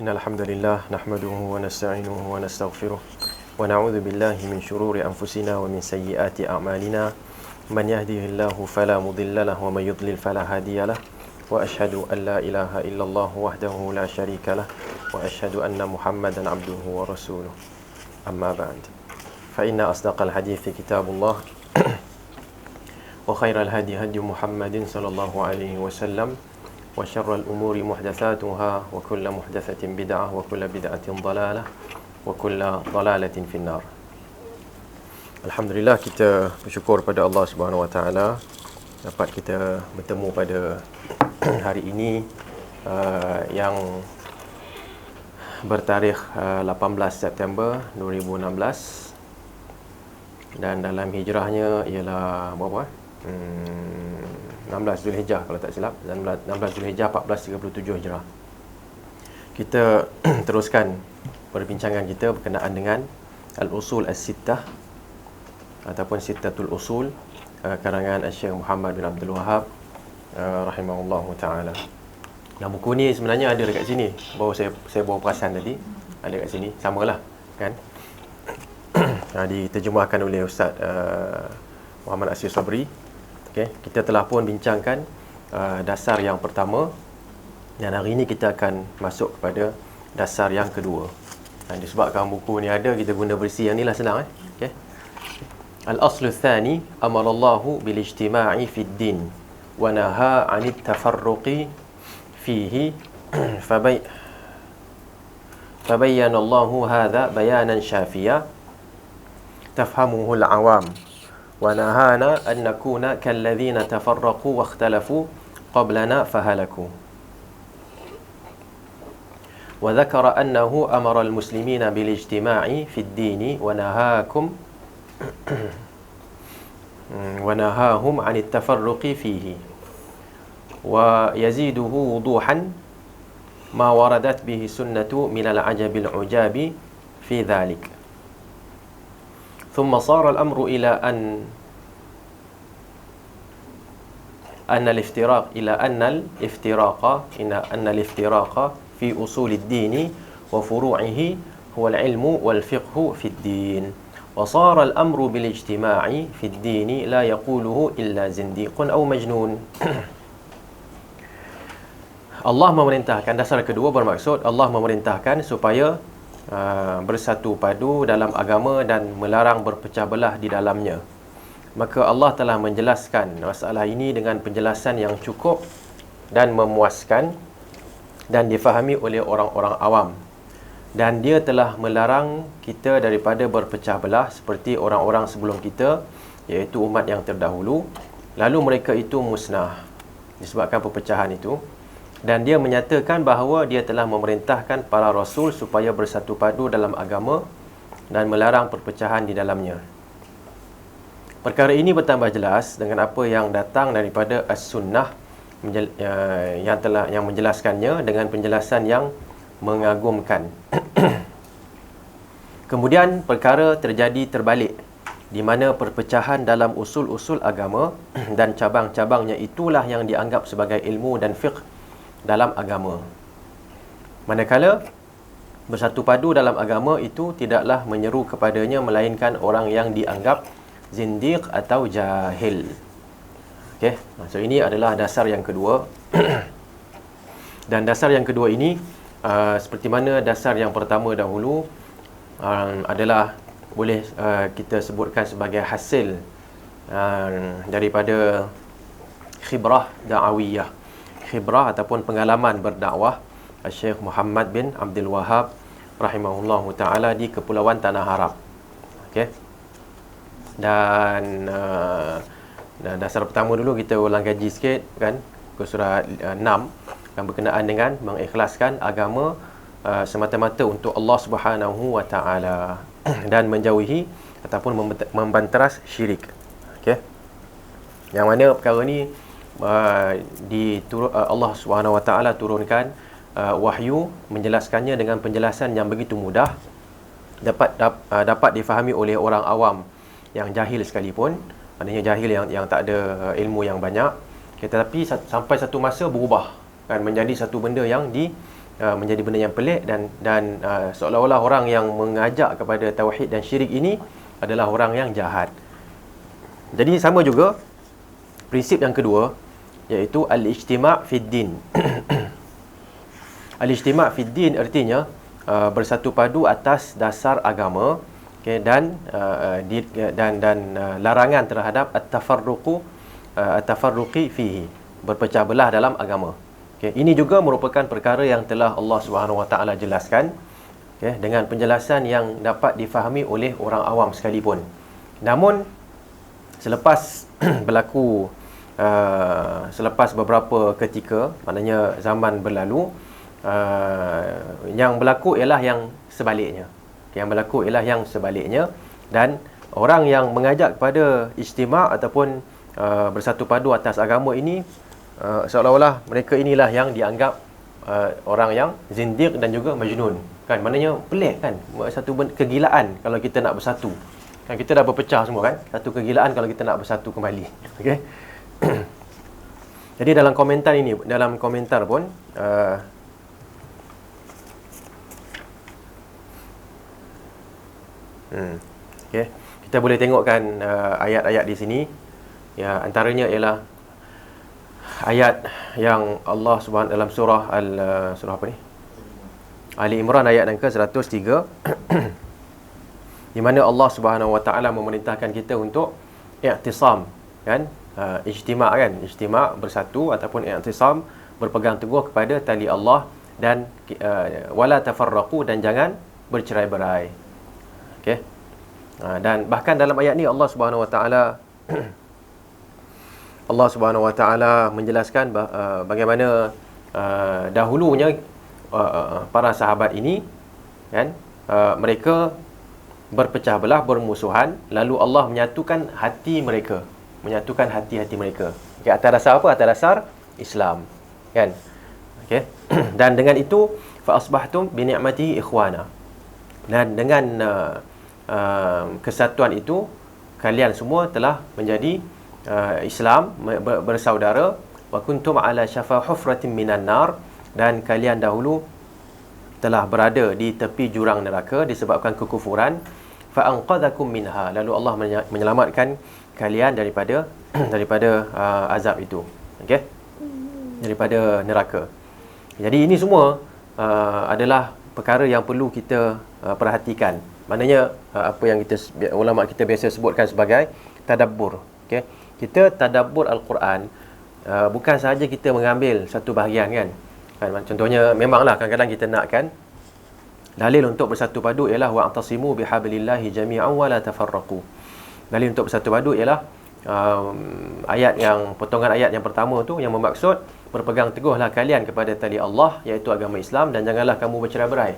إن الحمد لله نحمده ونستعينه ونستغفره ونعوذ بالله من شرور أنفسنا ومن سيئات أعمالنا من يهده الله فلا مضل له ومن يضلل فلا هادي له وأشهد أن لا إله إلا الله وحده لا شريك له وأشهد أن محمدا عبده ورسوله أما بعد فإن أصدق الحديث كتاب الله وخير الهدي هدي محمد صلى الله عليه وسلم وشر الأمور محدثاتها وكل محدثة بدعة وكل بدعة ضلالة وكل ضلالة في النار. Alhamdulillah, kita bersyukur pada Allah Subhanahu Wa Taala dapat kita bertemu pada hari ini yang bertarikh 18 September 2016 dan dalam hijrahnya ialah berapa? 16 Zulhijjah kalau tak silap, 16 Zulhijjah 1437 Hijrah. Kita teruskan perbincangan kita berkenaan dengan Al-Usul As-Sittah ataupun Sittatul Usul karangan Syekh Muhammad bin Abdul Wahhab rahimahullahu taala. Nah, buku ni sebenarnya ada dekat sini. Baru saya bawa perasan tadi, ada dekat sini, samalah kan. Diterjemahkan oleh Ustaz Muhammad Asir Sabri. Okay, kita telah pun bincangkan dasar yang pertama dan hari ini kita akan masuk kepada dasar yang kedua. Dan disebabkan buku ni ada, kita guna versi yang ni lah senang. Okay. Al-aslu tsani amarallahu bil ijtima'i fid din wa naha 'anit tafarruqi fihi fabayyana Allahu hadha bayanan syafiya tafhamuhu al-awam ونهانا أن نكون كالذين تفرقوا واختلفوا قبلنا فهلكوا وذكر أنه أمر المسلمين بالاجتماع في الدين ونهاهم عن التفرق فيه ويزيده وضوحا ما وردت به السنة من العجب العجاب في ذلك ثم صار الأمر إلى أن الافتراق في أصول الدين وفروعه هو العلم والفقه في الدين وصار الأمر بالاجتماع في الدين لا يقوله إلا زنديق أو مجنون. Allah memerintahkan, dasar kedua bermaksud Allah memerintahkan supaya bersatu padu dalam agama dan melarang berpecah belah di dalamnya. Maka Allah telah menjelaskan masalah ini dengan penjelasan yang cukup dan memuaskan dan difahami oleh orang-orang awam. Dan dia telah melarang kita daripada berpecah belah seperti orang-orang sebelum kita, iaitu umat yang terdahulu, lalu mereka itu musnah disebabkan perpecahan itu. Dan dia menyatakan bahawa dia telah memerintahkan para rasul supaya bersatu padu dalam agama dan melarang perpecahan di dalamnya. Perkara ini bertambah jelas dengan apa yang datang daripada As-Sunnah yang menjelaskannya dengan penjelasan yang mengagumkan. Kemudian perkara terjadi terbalik, di mana perpecahan dalam usul-usul agama dan cabang-cabangnya itulah yang dianggap sebagai ilmu dan fiqh dalam agama. Manakala bersatu padu dalam agama itu tidaklah menyeru kepadanya melainkan orang yang dianggap zindiq atau jahil. Okey, so ini adalah dasar yang kedua. Dan dasar yang kedua ini seperti mana dasar yang pertama dahulu adalah boleh kita sebutkan sebagai hasil daripada khibrah da'awiyah, khibrah ataupun pengalaman berdakwah Syekh Muhammad bin Abdul Wahhab rahimahullahu taala di Kepulauan Tanah Arab. Okey. Dan dasar pertama dulu kita ulang kaji sikit kan, ke surah 6 yang berkenaan dengan mengikhlaskan agama semata-mata untuk Allah Subhanahu wa taala dan menjauhi ataupun membanteras syirik. Okey. Yang mana perkara ni Allah Subhanahu wa taala turunkan wahyu menjelaskannya dengan penjelasan yang begitu mudah, dapat difahami oleh orang awam yang jahil sekalipun, maknanya jahil yang tak ada ilmu yang banyak, tetapi sampai satu masa berubah kan menjadi satu benda yang menjadi benda yang pelik, dan seolah-olah orang yang mengajak kepada tauhid dan syirik ini adalah orang yang jahat. Jadi sama juga prinsip yang kedua, iaitu al-ijtima' fid din. Al-ijtima' fid din artinya bersatu padu atas dasar agama, okay, dan larangan terhadap at-tafarruqi fihi, berpecah belah dalam agama. Okay, ini juga merupakan perkara yang telah Allah Subhanahu Wa Taala jelaskan, okay, dengan penjelasan yang dapat difahami oleh orang awam sekalipun. Namun selepas berlaku selepas beberapa ketika, maknanya zaman berlalu, yang berlaku ialah yang sebaliknya. Yang berlaku ialah yang sebaliknya, dan orang yang mengajak kepada ijtima' ataupun bersatu padu atas agama ini, seolah-olah mereka inilah yang dianggap orang yang zindiq dan juga majnun, kan? Maknanya pelik, kan? Satu kegilaan kalau kita nak bersatu. Kan kita dah berpecah semua, kan? Satu kegilaan kalau kita nak bersatu kembali. Okey. Jadi dalam komentar pun okay, kita boleh tengokkan ayat-ayat di sini. Ya, antaranya ialah ayat yang Allah Subhanahu dalam surah surah apa ni? Ali Imran ayat yang ke-103 di mana Allah Subhanahu Wa Taala memerintahkan kita untuk i'tisam, kan? Ijtima', kan? Ijtima', bersatu, ataupun i'tisam, berpegang teguh kepada tali Allah, dan wala tafarraqu, dan jangan bercerai-berai. Okey. Dan bahkan dalam ayat ni Allah Subhanahu Wa Taala Allah Subhanahu Wa Taala menjelaskan bagaimana dahulunya para sahabat ini, kan, mereka berpecah belah, bermusuhan, lalu Allah menyatukan hati mereka, menyatukan hati-hati mereka. Okay, atas dasar apa? Atas dasar Islam, kan? Okey. Dan dengan itu fa asbahtum bi ni'matihi ikhwana. Dan dengan kesatuan itu kalian semua telah menjadi Islam, bersaudara. Wa kuntum ala syafa hufratin minan nar, dan kalian dahulu telah berada di tepi jurang neraka disebabkan kekufuran. Fa anqadhakum minha, lalu Allah menyelamatkan kalian daripada azab itu, okey, daripada neraka. Jadi ini semua adalah perkara yang perlu kita perhatikan. Maknanya apa yang ulama kita biasa sebutkan sebagai tadabbur. Okey, kita tadabbur Al-Quran, bukan sahaja kita mengambil satu bahagian, kan? Contohnya, memanglah kadang-kadang kita nakkan dalil untuk bersatu padu ialah wa'tasimu bihablillahi jami'an wa la tafarraqu. Dalil untuk bersatu padu ialah potongan ayat yang pertama tu yang bermaksud berpegang teguhlah kalian kepada tali Allah, iaitu agama Islam, dan janganlah kamu bercerai-berai,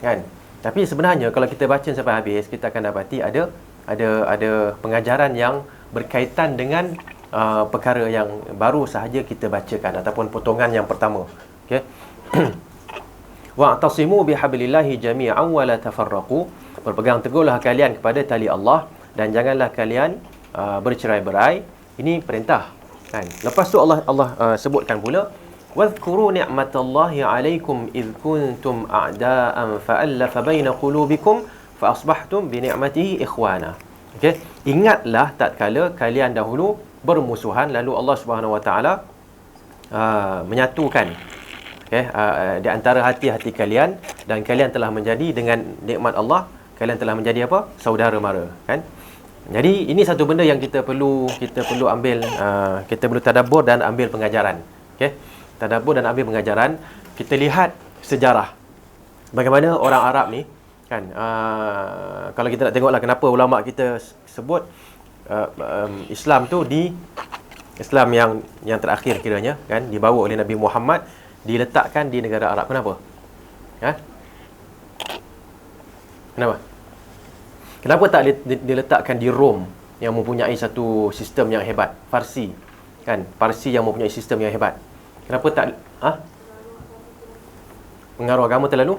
kan? Tapi sebenarnya kalau kita baca sampai habis, kita akan dapati ada pengajaran yang berkaitan dengan perkara yang baru sahaja kita bacakan, ataupun potongan yang pertama. Okey. Wa'tasimu bihablillahi jami'an wa la tafarraqu, berpegang teguhlah kalian kepada tali Allah, dan janganlah kalian bercerai-berai. Ini perintah, kan? Lepas tu Allah sebutkan pula, wadhkuru ni'matallahi 'alaikum id kuntum a'da'an fa'alafa baina qulubikum fa asbahtum bi ni'matihi ikhwana. Okey, ingatlah tatkala kalian dahulu bermusuhan, lalu Allah Subhanahu Wa Taala menyatukan, okey, di antara hati-hati kalian, dan kalian telah menjadi, dengan nikmat Allah, kalian telah menjadi apa? Saudara mara, kan? Jadi ini satu benda yang kita perlu ambil, kita perlu tadabbur dan ambil pengajaran. Okey, tadabbur dan ambil pengajaran. Kita lihat sejarah bagaimana orang Arab ni, kan? Kalau kita nak tengoklah kenapa ulama kita sebut Islam tu Islam yang terakhir kiranya, kan, dibawa oleh Nabi Muhammad, diletakkan di negara Arab. Kenapa? Kenapa? Kenapa tak diletakkan di Rom yang mempunyai satu sistem yang hebat? Parsi, kan? Parsi yang mempunyai sistem yang hebat. Kenapa tak? Pengaruh agama terlalu?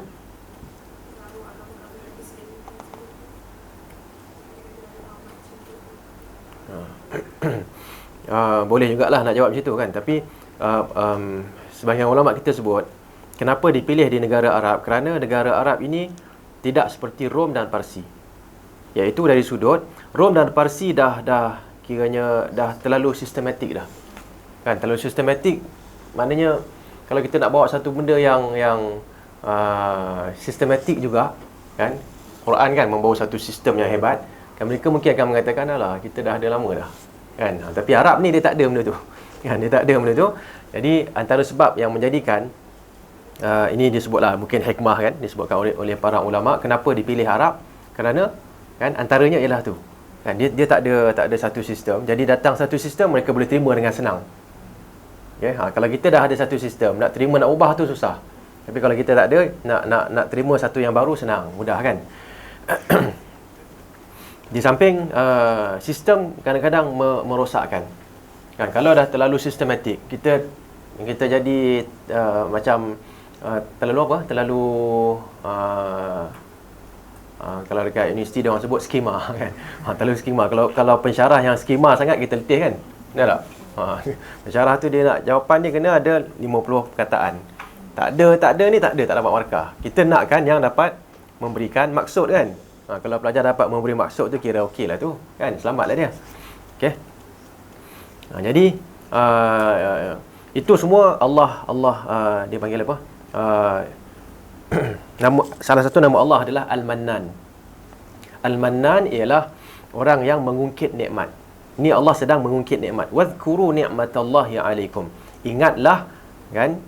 Boleh jugalah nak jawab macam tu, kan? Tapi sebahagian ulama kita sebut Kenapa dipilih di negara Arab? Kerana negara Arab ini tidak seperti Rom dan Parsi. Iaitu dari sudut Rom dan Parsi dah kiranya dah terlalu sistematik dah. Kan, terlalu sistematik maknanya kalau kita nak bawa satu benda yang sistematik juga, kan? Quran kan membawa satu sistem yang hebat. Kan mereka mungkin akan mengatakan, alah, kita dah ada lama dah. Kan? Tapi Arab ni dia tak ada benda tu. Kan, dia tak ada benda tu. Jadi antara sebab yang menjadikan ini disebutlah mungkin hikmah, kan, disebutkan oleh para ulama kenapa dipilih Arab, kerana kan antaranya ialah tu, kan, dia tak ada satu sistem. Jadi datang satu sistem mereka boleh terima dengan senang. Okay? Kalau kita dah ada satu sistem, nak terima nak ubah tu susah. Tapi kalau kita tak ada, nak terima satu yang baru senang, mudah, kan. Di samping sistem kadang-kadang merosakkan, kan. Kalau dah terlalu sistematik, kita jadi macam terlalu kalau dekat universiti dia orang sebut skema, kan. Terlalu skema. Kalau pensyarah yang skema sangat, kita letih, kan. Benar tak? Pensyarah tu dia nak jawapan dia kena ada 50 perkataan. Tak dapat markah. Kita nakkan yang dapat memberikan maksud, kan. Kalau pelajar dapat memberi maksud tu, kira okey lah tu, kan. Selamatlah dia. Okey. Jadi itu semua Allah dia panggil apa? Salah satu nama Allah adalah Al-Mannan. Al-Mannan ialah orang yang mengungkit nikmat. Ni Allah sedang mengungkit nikmat. Wadhkuru ni'matallahi 'alaikum. Ingatlah, kan,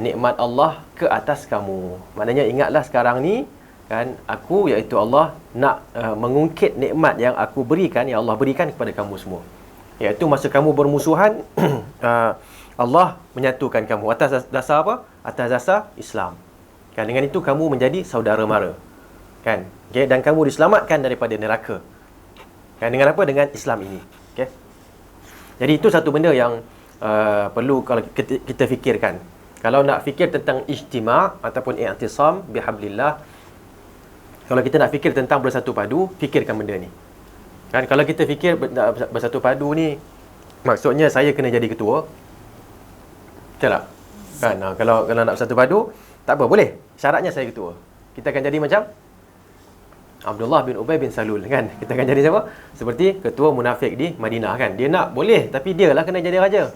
nikmat Allah ke atas kamu. Maknanya ingatlah sekarang ni, kan, aku iaitu Allah nak mengungkit nikmat yang aku berikan, yang Allah berikan kepada kamu semua. Iaitu masa kamu bermusuhan Allah menyatukan kamu atas dasar apa? Atas dasar Islam. Kan, dengan itu kamu menjadi saudara mara. Kan? Okay? Dan kamu diselamatkan daripada neraka. Kan, dengan apa? Dengan Islam ini. Okay? Jadi itu satu benda yang perlu kalau kita fikirkan. Kalau nak fikir tentang ijtima' ataupun i'tisam bihablillah, kalau kita nak fikir tentang bersatu padu, fikirkan benda ni. Kan, kalau kita fikir bersatu padu ni, maksudnya saya kena jadi ketua. Betul tak? Kan, kalau nak bersatu padu, tak apa, boleh. Syaratnya saya ketua. Kita akan jadi macam Abdullah bin Ubay bin Salul, kan. Kita akan jadi siapa? Seperti ketua munafik di Madinah, kan. Dia nak, boleh, tapi dia lah kena jadi raja.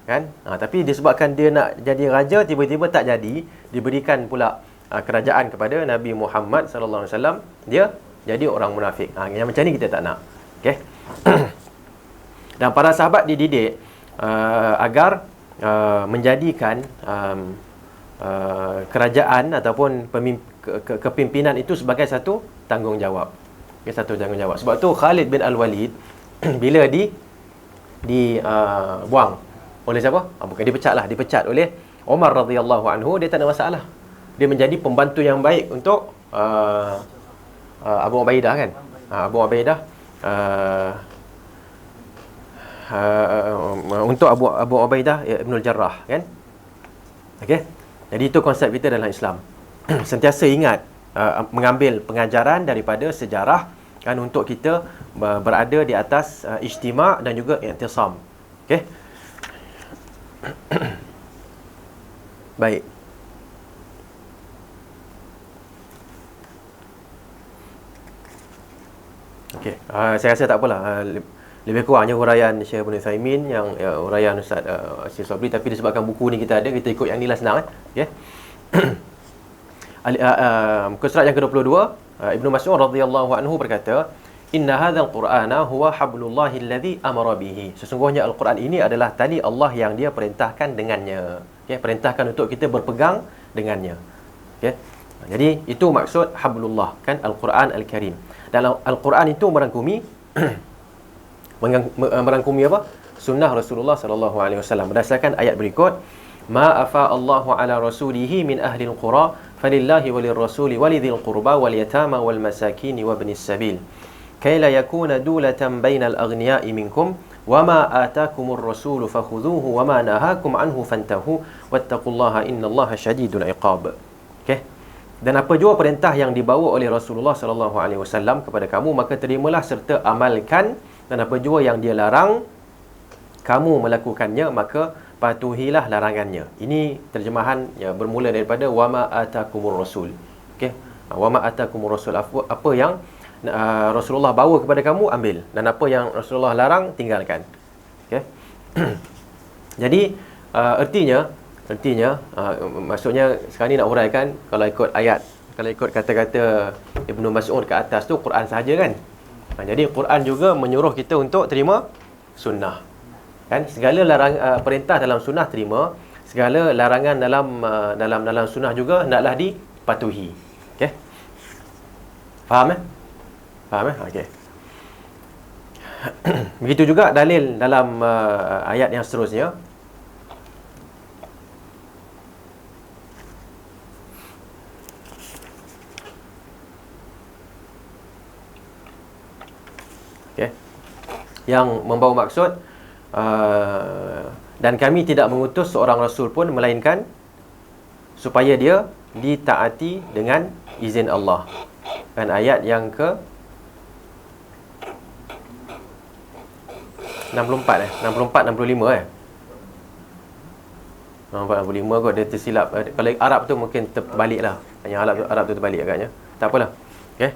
Kan? Tapi disebabkan dia nak jadi raja, tiba-tiba tak jadi, diberikan pula kerajaan kepada Nabi Muhammad sallallahu alaihi wasallam, dia jadi orang munafik. Yang macam ni kita tak nak. Okey. Dan para sahabat dididik agar menjadikan kerajaan ataupun kepimpinan itu sebagai satu tanggungjawab. Okay, satu tanggungjawab. Sebab tu Khalid bin Al-Walid bila buang oleh siapa? Bukan dipecat oleh Umar radhiyallahu anhu, dia tak ada masalah. Dia menjadi pembantu yang baik untuk Abu Ubaidah, kan. Abu Ubaidah untuk Abu Ubaidah Ibnul Jarrah, kan. Okey. Jadi itu konsep kita dalam Islam. Sentiasa ingat mengambil pengajaran daripada sejarah, kan, untuk kita berada di atas ijtima' dan juga i'tisam. Okey. Baik. Okey. Saya rasa tak apalah. Lebih kurangnya huraian Syekh Ibn Uthaymin, yang huraian Ustaz Syekh Sabri, tapi disebabkan buku ni kita ada, kita ikut yang ni lah, senang, okey. Muka surat yang ke-22, Ibnu Mas'ud radhiyallahu anhu berkata, "Inna hadzal Qur'ana huwa hablullahi alladhi amara bihi." Sesungguhnya Al-Quran ini adalah tali Allah yang dia perintahkan dengannya. Okey, perintahkan untuk kita berpegang dengannya. Okey. Jadi itu maksud hablullah, kan, Al-Quran Al-Karim. Dan Al-Quran itu merangkumi apa? Sunnah Rasulullah sallallahu alaihi wasallam. Berdasarkan ayat berikut, "Ma afa Allahu ala rasulihi min ahli al-qura falillahi walir rasuli walidhil qurba wal yatama wal masakin wa ibnis sabil kay la yakuna dulatan bainal aghniya'i minkum wama atakumur rasulu fakhudhuhu wama nahakum anhu fantahu wattaqullaha innallaha syadidul iqab." Okey. Dan apa jua perintah yang dibawa oleh Rasulullah sallallahu alaihi wasallam kepada kamu, maka terimalah serta amalkan, dan apa jua yang dia larang kamu melakukannya, maka patuhilah larangannya. Ini terjemahan bermula daripada wama atakumur rasul. Okey, wama atakumur rasul, apa yang Rasulullah bawa kepada kamu, ambil, dan apa yang Rasulullah larang, tinggalkan. Okey. Jadi artinya maksudnya sekarang ni nak huraikan, kalau ikut ayat, kalau ikut kata-kata Ibnu Mas'ud ke atas tu, Quran sahaja kan. Jadi Quran juga menyuruh kita untuk terima sunnah. Kan, segala perintah dalam sunnah terima, segala larangan dalam sunnah juga hendaklah dipatuhi. Okey. Faham Faham Okey. Begitu juga dalil dalam ayat yang seterusnya. Okey. Yang membawa maksud dan kami tidak mengutus seorang rasul pun melainkan supaya dia ditaati dengan izin Allah. Kan, ayat yang ke 64 65 64 65 kot, dia tersilap. Kalau Arab tu mungkin terbalik lah. Yang Arab tu terbalik agaknya. Tak apalah. Okey.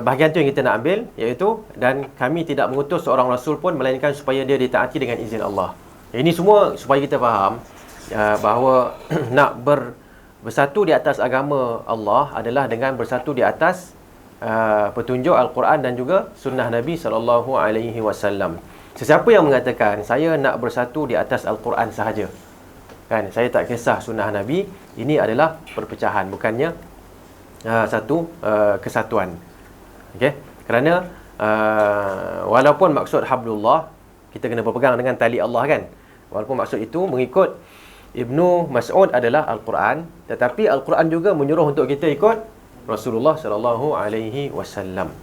Bahagian tu yang kita nak ambil, iaitu dan kami tidak mengutus seorang rasul pun melainkan supaya dia ditaati dengan izin Allah. Ini semua supaya kita faham bahawa nak bersatu di atas agama Allah adalah dengan bersatu di atas petunjuk Al-Quran dan juga sunnah Nabi SAW. Sesiapa yang mengatakan saya nak bersatu di atas Al-Quran sahaja, kan, saya tak kisah sunnah Nabi, ini adalah perpecahan, bukannya satu kesatuan. Okey, kerana walaupun maksud hablullah, kita kena berpegang dengan tali Allah kan, walaupun maksud itu mengikut Ibnu Mas'ud adalah Al-Quran, tetapi Al-Quran juga menyuruh untuk kita ikut Rasulullah sallallahu alaihi wasallam.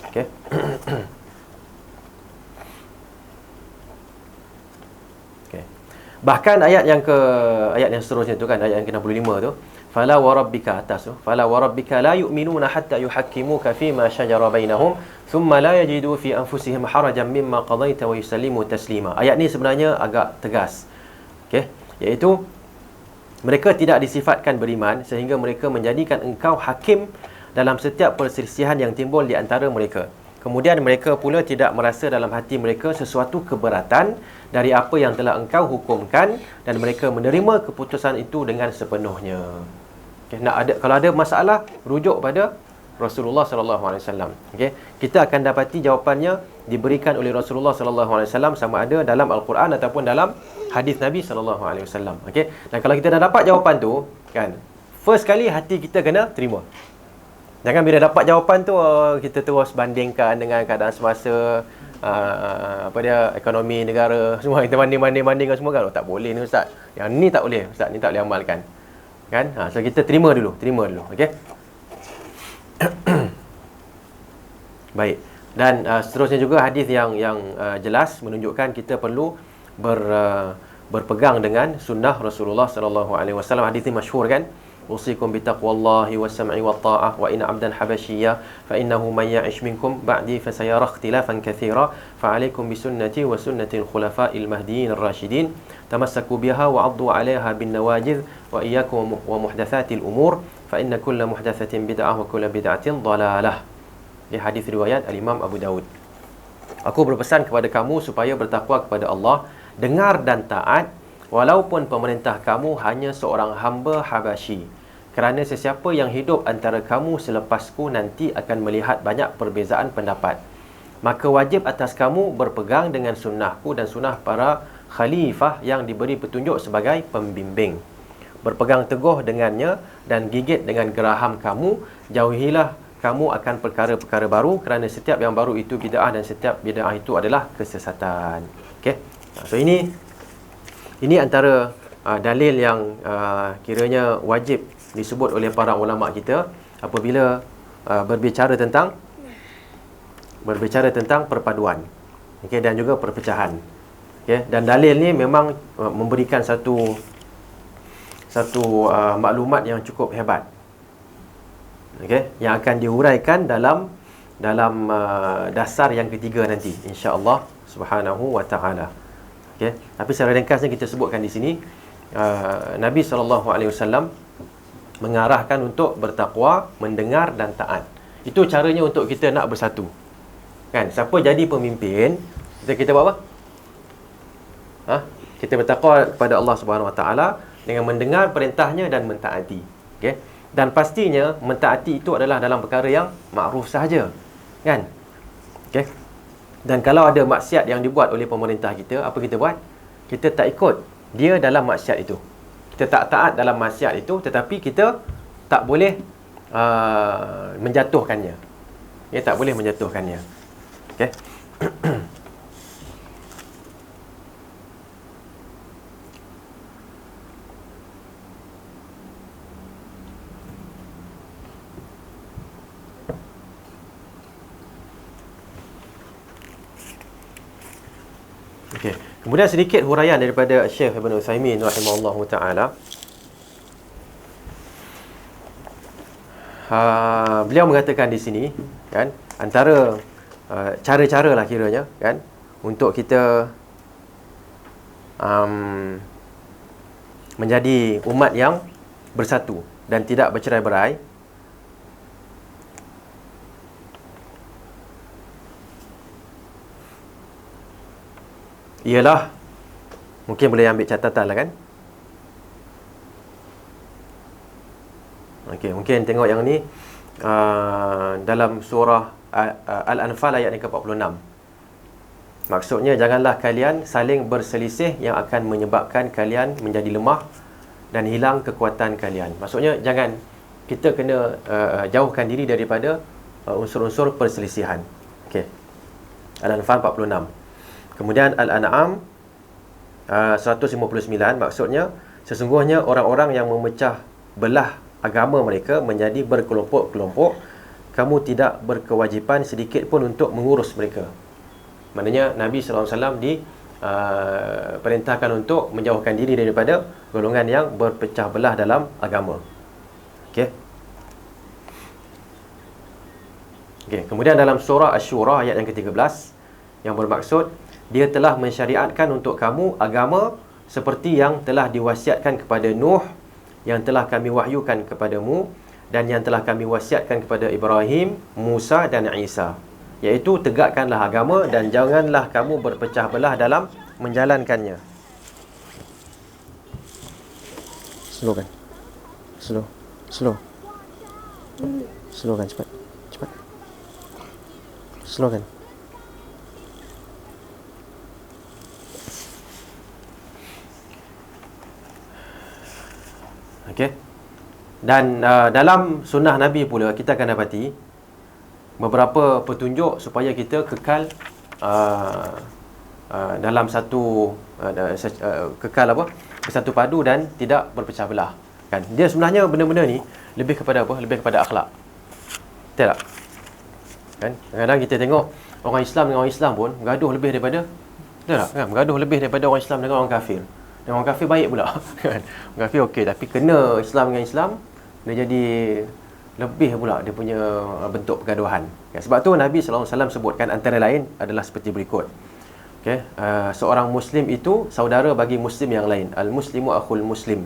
Okey. Okey. Bahkan ayat yang seterusnya tu kan, ayat yang ke-65 tu, fala wa rabbika, atas tu, fala wa rabbika la yu'minuna hatta yuhakkimuka fima shajara bainahum thumma la yajidu fi anfusihim harajan mimma qadaita wa yusallimu taslima. Ayat ni sebenarnya agak tegas. Okey, iaitu mereka tidak disifatkan beriman sehingga mereka menjadikan engkau hakim dalam setiap perselisihan yang timbul di antara mereka. Kemudian mereka pula tidak merasa dalam hati mereka sesuatu keberatan dari apa yang telah engkau hukumkan, dan mereka menerima keputusan itu dengan sepenuhnya. Okay, kalau ada masalah, rujuk pada Rasulullah sallallahu alaihi wasallam. Okey, kita akan dapati jawapannya diberikan oleh Rasulullah sallallahu alaihi wasallam, sama ada dalam Al-Quran ataupun dalam hadis Nabi sallallahu alaihi wasallam. Okey, dan kalau kita dah dapat jawapan tu, kan, first kali hati kita kena terima. Jangan bila dapat jawapan tu kita terus bandingkan dengan keadaan semasa, ekonomi negara, semua kita banding semua kan. Tak boleh ni ustaz. Yang ni tak boleh ustaz, ni tak boleh amalkan. Kan? So kita terima dulu. Okey. Baik. Dan seterusnya juga hadis yang jelas menunjukkan kita perlu berpegang dengan sunnah Rasulullah sallallahu alaihi wasallam. Hadis ini masyhur kan? Usikum bitaqwallahi was-sam'i wat-ta'ah wa in 'abdan habashiyya fa innahu man ya'ish minkum ba'di fa sayara ikhtilafan katsira fa 'alaykum bi sunnati wa sunnatil khulafa'il mahdiyyin ar-rasyidin tamassaku biha wa 'addu 'alayha bin nawajidh wa iyyakum wa muhdatsatil umur fa inna kulla muhdatsatin bid'ah wa kulla bid'atin dhalalah. Di hadis riwayat al-Imam Abu Daud. Aku berpesan kepada kamu supaya bertakwa kepada Allah, dengar dan taat walaupun pemerintah kamu hanya seorang hamba Habashi, kerana sesiapa yang hidup antara kamu selepasku nanti akan melihat banyak perbezaan pendapat. Maka wajib atas kamu berpegang dengan sunnahku dan sunnah para khalifah yang diberi petunjuk sebagai pembimbing. Berpegang teguh dengannya dan gigit dengan geraham kamu. Jauhilah kamu akan perkara-perkara baru, kerana setiap yang baru itu bid'ah dan setiap bid'ah itu adalah kesesatan. Okey. So ini antara dalil yang kiranya wajib disebut oleh para ulama kita apabila berbicara tentang perpaduan, okey, dan juga perpecahan. Okey, dan dalil ni memang memberikan satu maklumat yang cukup hebat. Okey, yang akan dihuraikan dalam dasar yang ketiga nanti, insya-Allah subhanahu wa taala. Okey, tapi secara ringkasnya kita sebutkan di sini, Nabi SAW mengarahkan untuk bertakwa, mendengar dan taat. Itu caranya untuk kita nak bersatu. Kan, siapa jadi pemimpin, kita buat apa? Kita bertakwa kepada Allah Subhanahu Wa Taala dengan mendengar perintahnya dan mentaati. Okey. Dan pastinya mentaati itu adalah dalam perkara yang makruf sahaja. Kan? Okey. Dan kalau ada maksiat yang dibuat oleh pemerintah kita, apa kita buat? Kita tak ikut dia dalam maksiat itu. Kita tak taat dalam maksiat itu, tetapi kita tak boleh menjatuhkannya. Ya, tak boleh menjatuhkannya. Okey. Okey. Kemudian sedikit huraian daripada Syekh Ibn Utsaimin rahimahullahu taala. Beliau mengatakan di sini, kan, antara cara-cara lah kiranya, kan, untuk kita menjadi umat yang bersatu dan tidak bercerai-berai, ialah, mungkin boleh ambil catatan lah, kan. Okey, mungkin tengok yang ni, dalam surah Al-Anfal ayat yang ke-46. Maksudnya, janganlah kalian saling berselisih yang akan menyebabkan kalian menjadi lemah dan hilang kekuatan kalian. Maksudnya, kita kena jauhkan diri daripada unsur-unsur perselisihan. Okey. Al-Anfal 46. Kemudian Al-An'am 159, maksudnya sesungguhnya orang-orang yang memecah belah agama mereka menjadi berkelompok-kelompok, kamu tidak berkewajipan sedikit pun untuk mengurus mereka. Maknanya Nabi SAW perintahkan untuk menjauhkan diri daripada golongan yang berpecah belah dalam agama. Okey. Okey, kemudian dalam surah Asy-Syura ayat yang ke-13, yang bermaksud dia telah mensyariatkan untuk kamu agama seperti yang telah diwasiatkan kepada Nuh, yang telah kami wahyukan kepadamu, dan yang telah kami wasiatkan kepada Ibrahim, Musa dan Isa, iaitu tegakkanlah agama dan janganlah kamu berpecah belah dalam menjalankannya. Slow kan? Slow kan, cepat. Slow kan? Okey. Dan dalam sunnah Nabi pula kita akan dapati beberapa petunjuk supaya kita kekal dalam satu kekal bersatu padu dan tidak berpecah belah, kan. Dia sebenarnya benda-benda ni lebih kepada apa? Lebih kepada akhlak. Betul tak? Kan? Kadang-kadang kita tengok orang Islam dengan orang Islam pun gaduh lebih daripada, betul tak? Kan? Gaduh lebih daripada orang Islam dengan orang kafir. Dan orang kafir baik pula. Orang kafir okey, tapi kena Islam dengan Islam, dia jadi lebih pula dia punya bentuk pergaduhan. Okay. Sebab tu Nabi SAW sebutkan antara lain adalah seperti berikut. Okay. Seorang Muslim itu saudara bagi Muslim yang lain. Al-Muslimu akhul Muslim.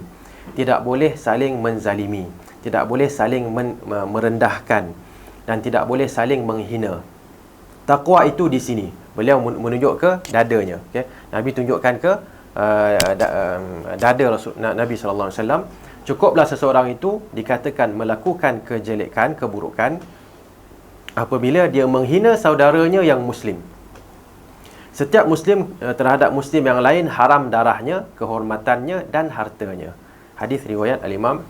Tidak boleh saling menzalimi, tidak boleh saling merendahkan, dan tidak boleh saling menghina. Taqwa itu di sini. Beliau menunjuk ke dadanya. Okay. Nabi tunjukkan ke dada Nabi SAW. Cukuplah seseorang itu dikatakan melakukan kejelekan, keburukan apabila dia menghina saudaranya yang Muslim. Setiap Muslim terhadap Muslim yang lain haram darahnya, kehormatannya dan hartanya. Hadis riwayat Al-Imam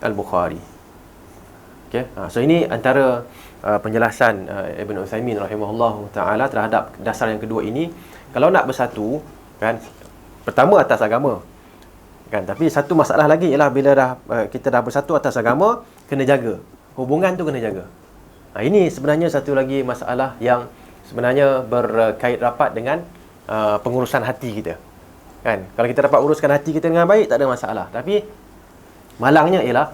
Al-Bukhari. Okay. So ini antara penjelasan Ibn Utsaimin rahimahullah ta'ala terhadap dasar yang kedua ini. Kalau nak bersatu, kan, pertama atas agama, kan, tapi satu masalah lagi ialah bila kita dah bersatu atas agama, kena jaga hubungan tu, kena jaga. Ini sebenarnya satu lagi masalah yang sebenarnya berkait rapat dengan pengurusan hati kita, kan. Kalau kita dapat uruskan hati kita dengan baik, tak ada masalah. Tapi malangnya ialah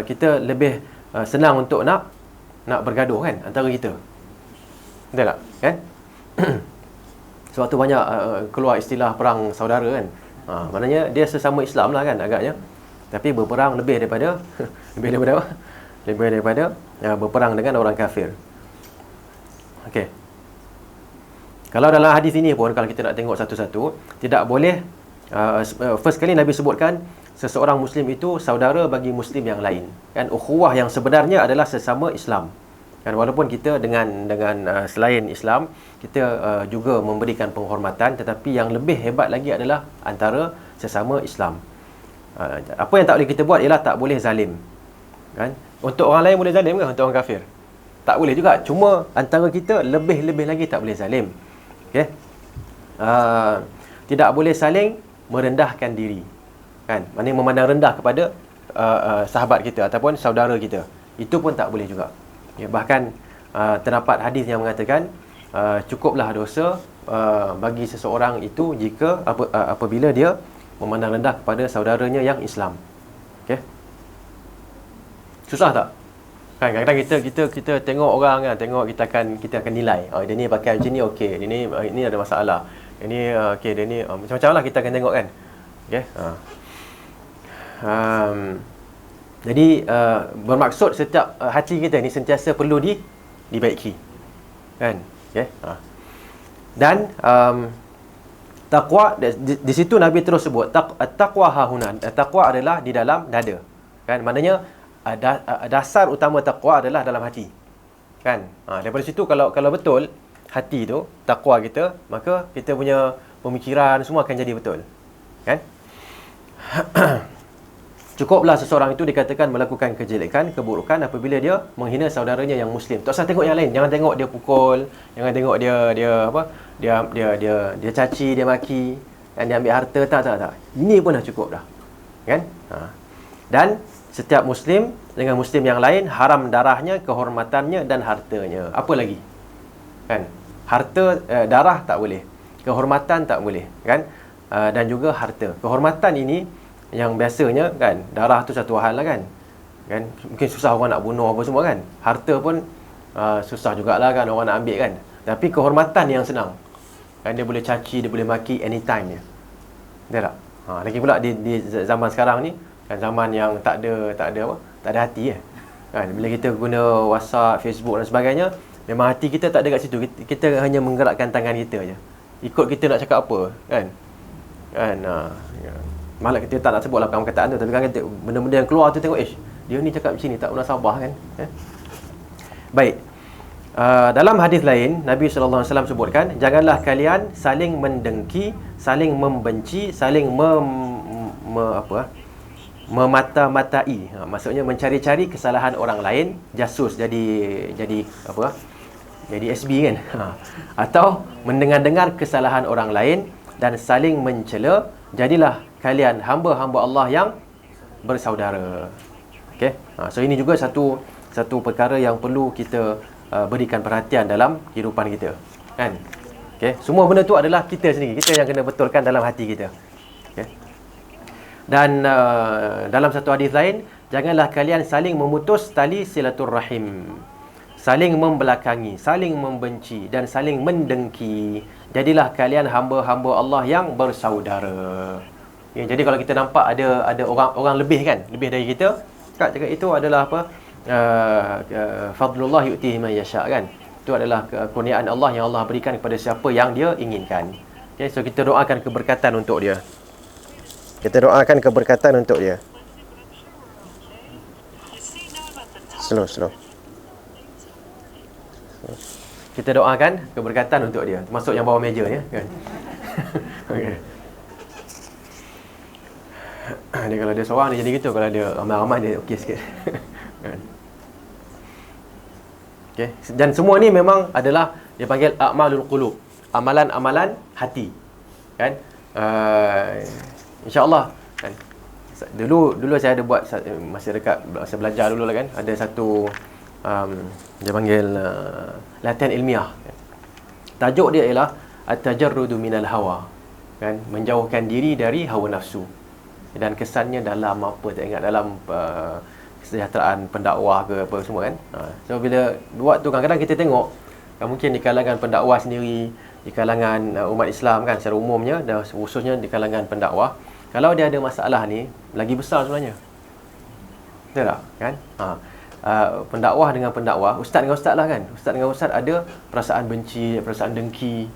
kita lebih senang untuk nak bergaduh, kan, antara kita. Betul tak? Kan? So Sebab tu banyak keluar istilah perang saudara kan. Maknanya dia sesama Islam lah kan agaknya. Tapi berperang lebih daripada lebih daripada apa? Lebih daripada berperang dengan orang kafir. Okey. Kalau dalam hadis ini pun, kalau kita nak tengok satu-satu, tidak boleh first kali Nabi sebutkan seseorang Muslim itu saudara bagi Muslim yang lain. Kan ukhuwah yang sebenarnya adalah sesama Islam. Kan walaupun kita dengan selain Islam, kita juga memberikan penghormatan, tetapi yang lebih hebat lagi adalah antara sesama Islam. Apa yang tak boleh kita buat ialah tak boleh zalim. Kan? Untuk orang lain boleh zalim ke? Untuk orang kafir tak boleh juga. Cuma antara kita lebih lagi tak boleh zalim. Okey. Tidak boleh saling merendahkan diri. Kan? Maknanya memandang rendah kepada sahabat kita ataupun saudara kita. Itu pun tak boleh juga. Ya, bahkan terdapat hadis yang mengatakan cukuplah dosa bagi seseorang itu jika apabila dia memandang rendah kepada saudaranya yang Islam. Okey. Susah tak? Kan kadang-kadang kita tengok orang kan, kita akan nilai. Dia ni pakai macam ni okey, dia ni ini ada masalah. Ini okey, dia ni macam-macam lah kita akan tengok kan. Okey. Jadi bermaksud setiap hati kita ni sentiasa perlu dibaiki. Kan? Okey. Dan taqwa di situ Nabi terus sebut taqwa hahuna. Taqwa adalah di dalam dada. Kan? Maknanya dasar utama taqwa adalah dalam hati. Kan? Daripada situ kalau betul hati tu taqwa kita, maka kita punya pemikiran semua akan jadi betul. Kan? Cukuplah seseorang itu dikatakan melakukan kejelekan, keburukan apabila dia menghina saudaranya yang Muslim. Tak usah tengok yang lain. Jangan tengok dia pukul, jangan tengok dia apa? Dia caci, dia maki, dan dia ambil harta. Tak. Ini pun dah cukup dah. Kan? Dan setiap Muslim dengan Muslim yang lain haram darahnya, kehormatannya dan hartanya. Apa lagi? Kan? Harta, darah tak boleh. Kehormatan tak boleh. Kan? Dan juga harta. Kehormatan ini yang biasanya kan, darah tu satu hal lah kan. Mungkin susah orang nak bunuh apa semua kan. Harta pun susah jugalah kan orang nak ambil kan. Tapi kehormatan yang senang. Kan dia boleh caci, dia boleh maki anytime dia. Betul tak? Lagi pula di zaman sekarang ni kan, zaman yang tak ada hati kan. Bila kita guna WhatsApp, Facebook dan sebagainya, memang hati kita tak ada kat situ. Kita hanya menggerakkan tangan kita je. Ikut kita nak cakap apa kan. Malah kita tak nak sebutlah perkataan tu, tapi kan benda-benda yang keluar tu tengok, dia ni cakap macam ni, tak munasabah kan. Baik. Dalam hadis lain, Nabi SAW sebutkan, janganlah kalian saling mendengki, saling membenci, saling memata-matai. Maksudnya mencari-cari kesalahan orang lain, jasus jadi SB kan. Atau mendengar-dengar kesalahan orang lain dan saling mencela. Jadilah kalian hamba-hamba Allah yang bersaudara. Okey. So ini juga satu perkara yang perlu kita berikan perhatian dalam kehidupan kita. Kan? Okey. Semua benda tu adalah kita sendiri. Kita yang kena betulkan dalam hati kita. Okey. Dan dalam satu hadis lain, janganlah kalian saling memutus tali silaturrahim, saling membelakangi, saling membenci dan saling mendengki. Jadilah kalian hamba-hamba Allah yang bersaudara. Ya, jadi kalau kita nampak ada orang lebih kan, lebih dari kita, tak cakap itu adalah apa? Fadlullah yu'tihi man yasha kan. Itu adalah kurniaan Allah yang Allah berikan kepada siapa yang dia inginkan. Okay, so kita doakan keberkatan untuk dia. Slow. Kita doakan keberkatan untuk dia, termasuk yang bawah meja ya kan. Okey. Dia kalau dia seorang dia jadi gitu, kalau dia ramai-ramai dia okey sikit. Kan. Okey, dan semua ni memang adalah dia panggil a'malul qulub, amalan-amalan hati. Kan? Insya-Allah kan. Dulu saya ada buat masa dekat masa belajar dulu lah kan, ada satu dia panggil latihan ilmiah. Tajuk dia ialah at-tajarrudu minal hawa. Kan, menjauhkan diri dari hawa nafsu. Dan kesannya dalam apa tak ingat, dalam kesejahteraan pendakwah ke apa semua kan. So bila buat tu kadang-kadang kita tengok Mungkin di kalangan pendakwah sendiri, di kalangan umat Islam kan secara umumnya, dan khususnya di kalangan pendakwah, kalau dia ada masalah ni lagi besar sebenarnya. Betul tak? Kan? Pendakwah dengan pendakwah, ustaz dengan ustaz lah kan. Ustaz dengan ustaz ada perasaan benci, perasaan dengki.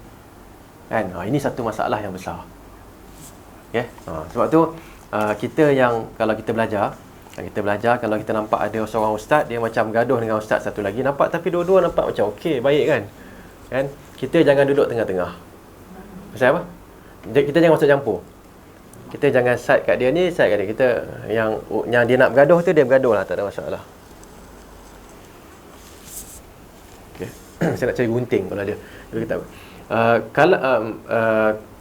Kan? Ini satu masalah yang besar. Okay? Sebab tu kita yang kalau kita belajar, kalau kita nampak ada seorang ustaz dia macam gaduh dengan ustaz satu lagi, nampak tapi dua-dua nampak macam okey, baik kan? Kan? Kita jangan duduk tengah-tengah. Pasal apa? Kita jangan masuk campur. Kita jangan side kat dia ni, side kat dia. Kita yang dia nak bergaduh tu dia bergaduh lah, tak ada masalah. Okey. Saya nak cari gunting kalau ada. Kita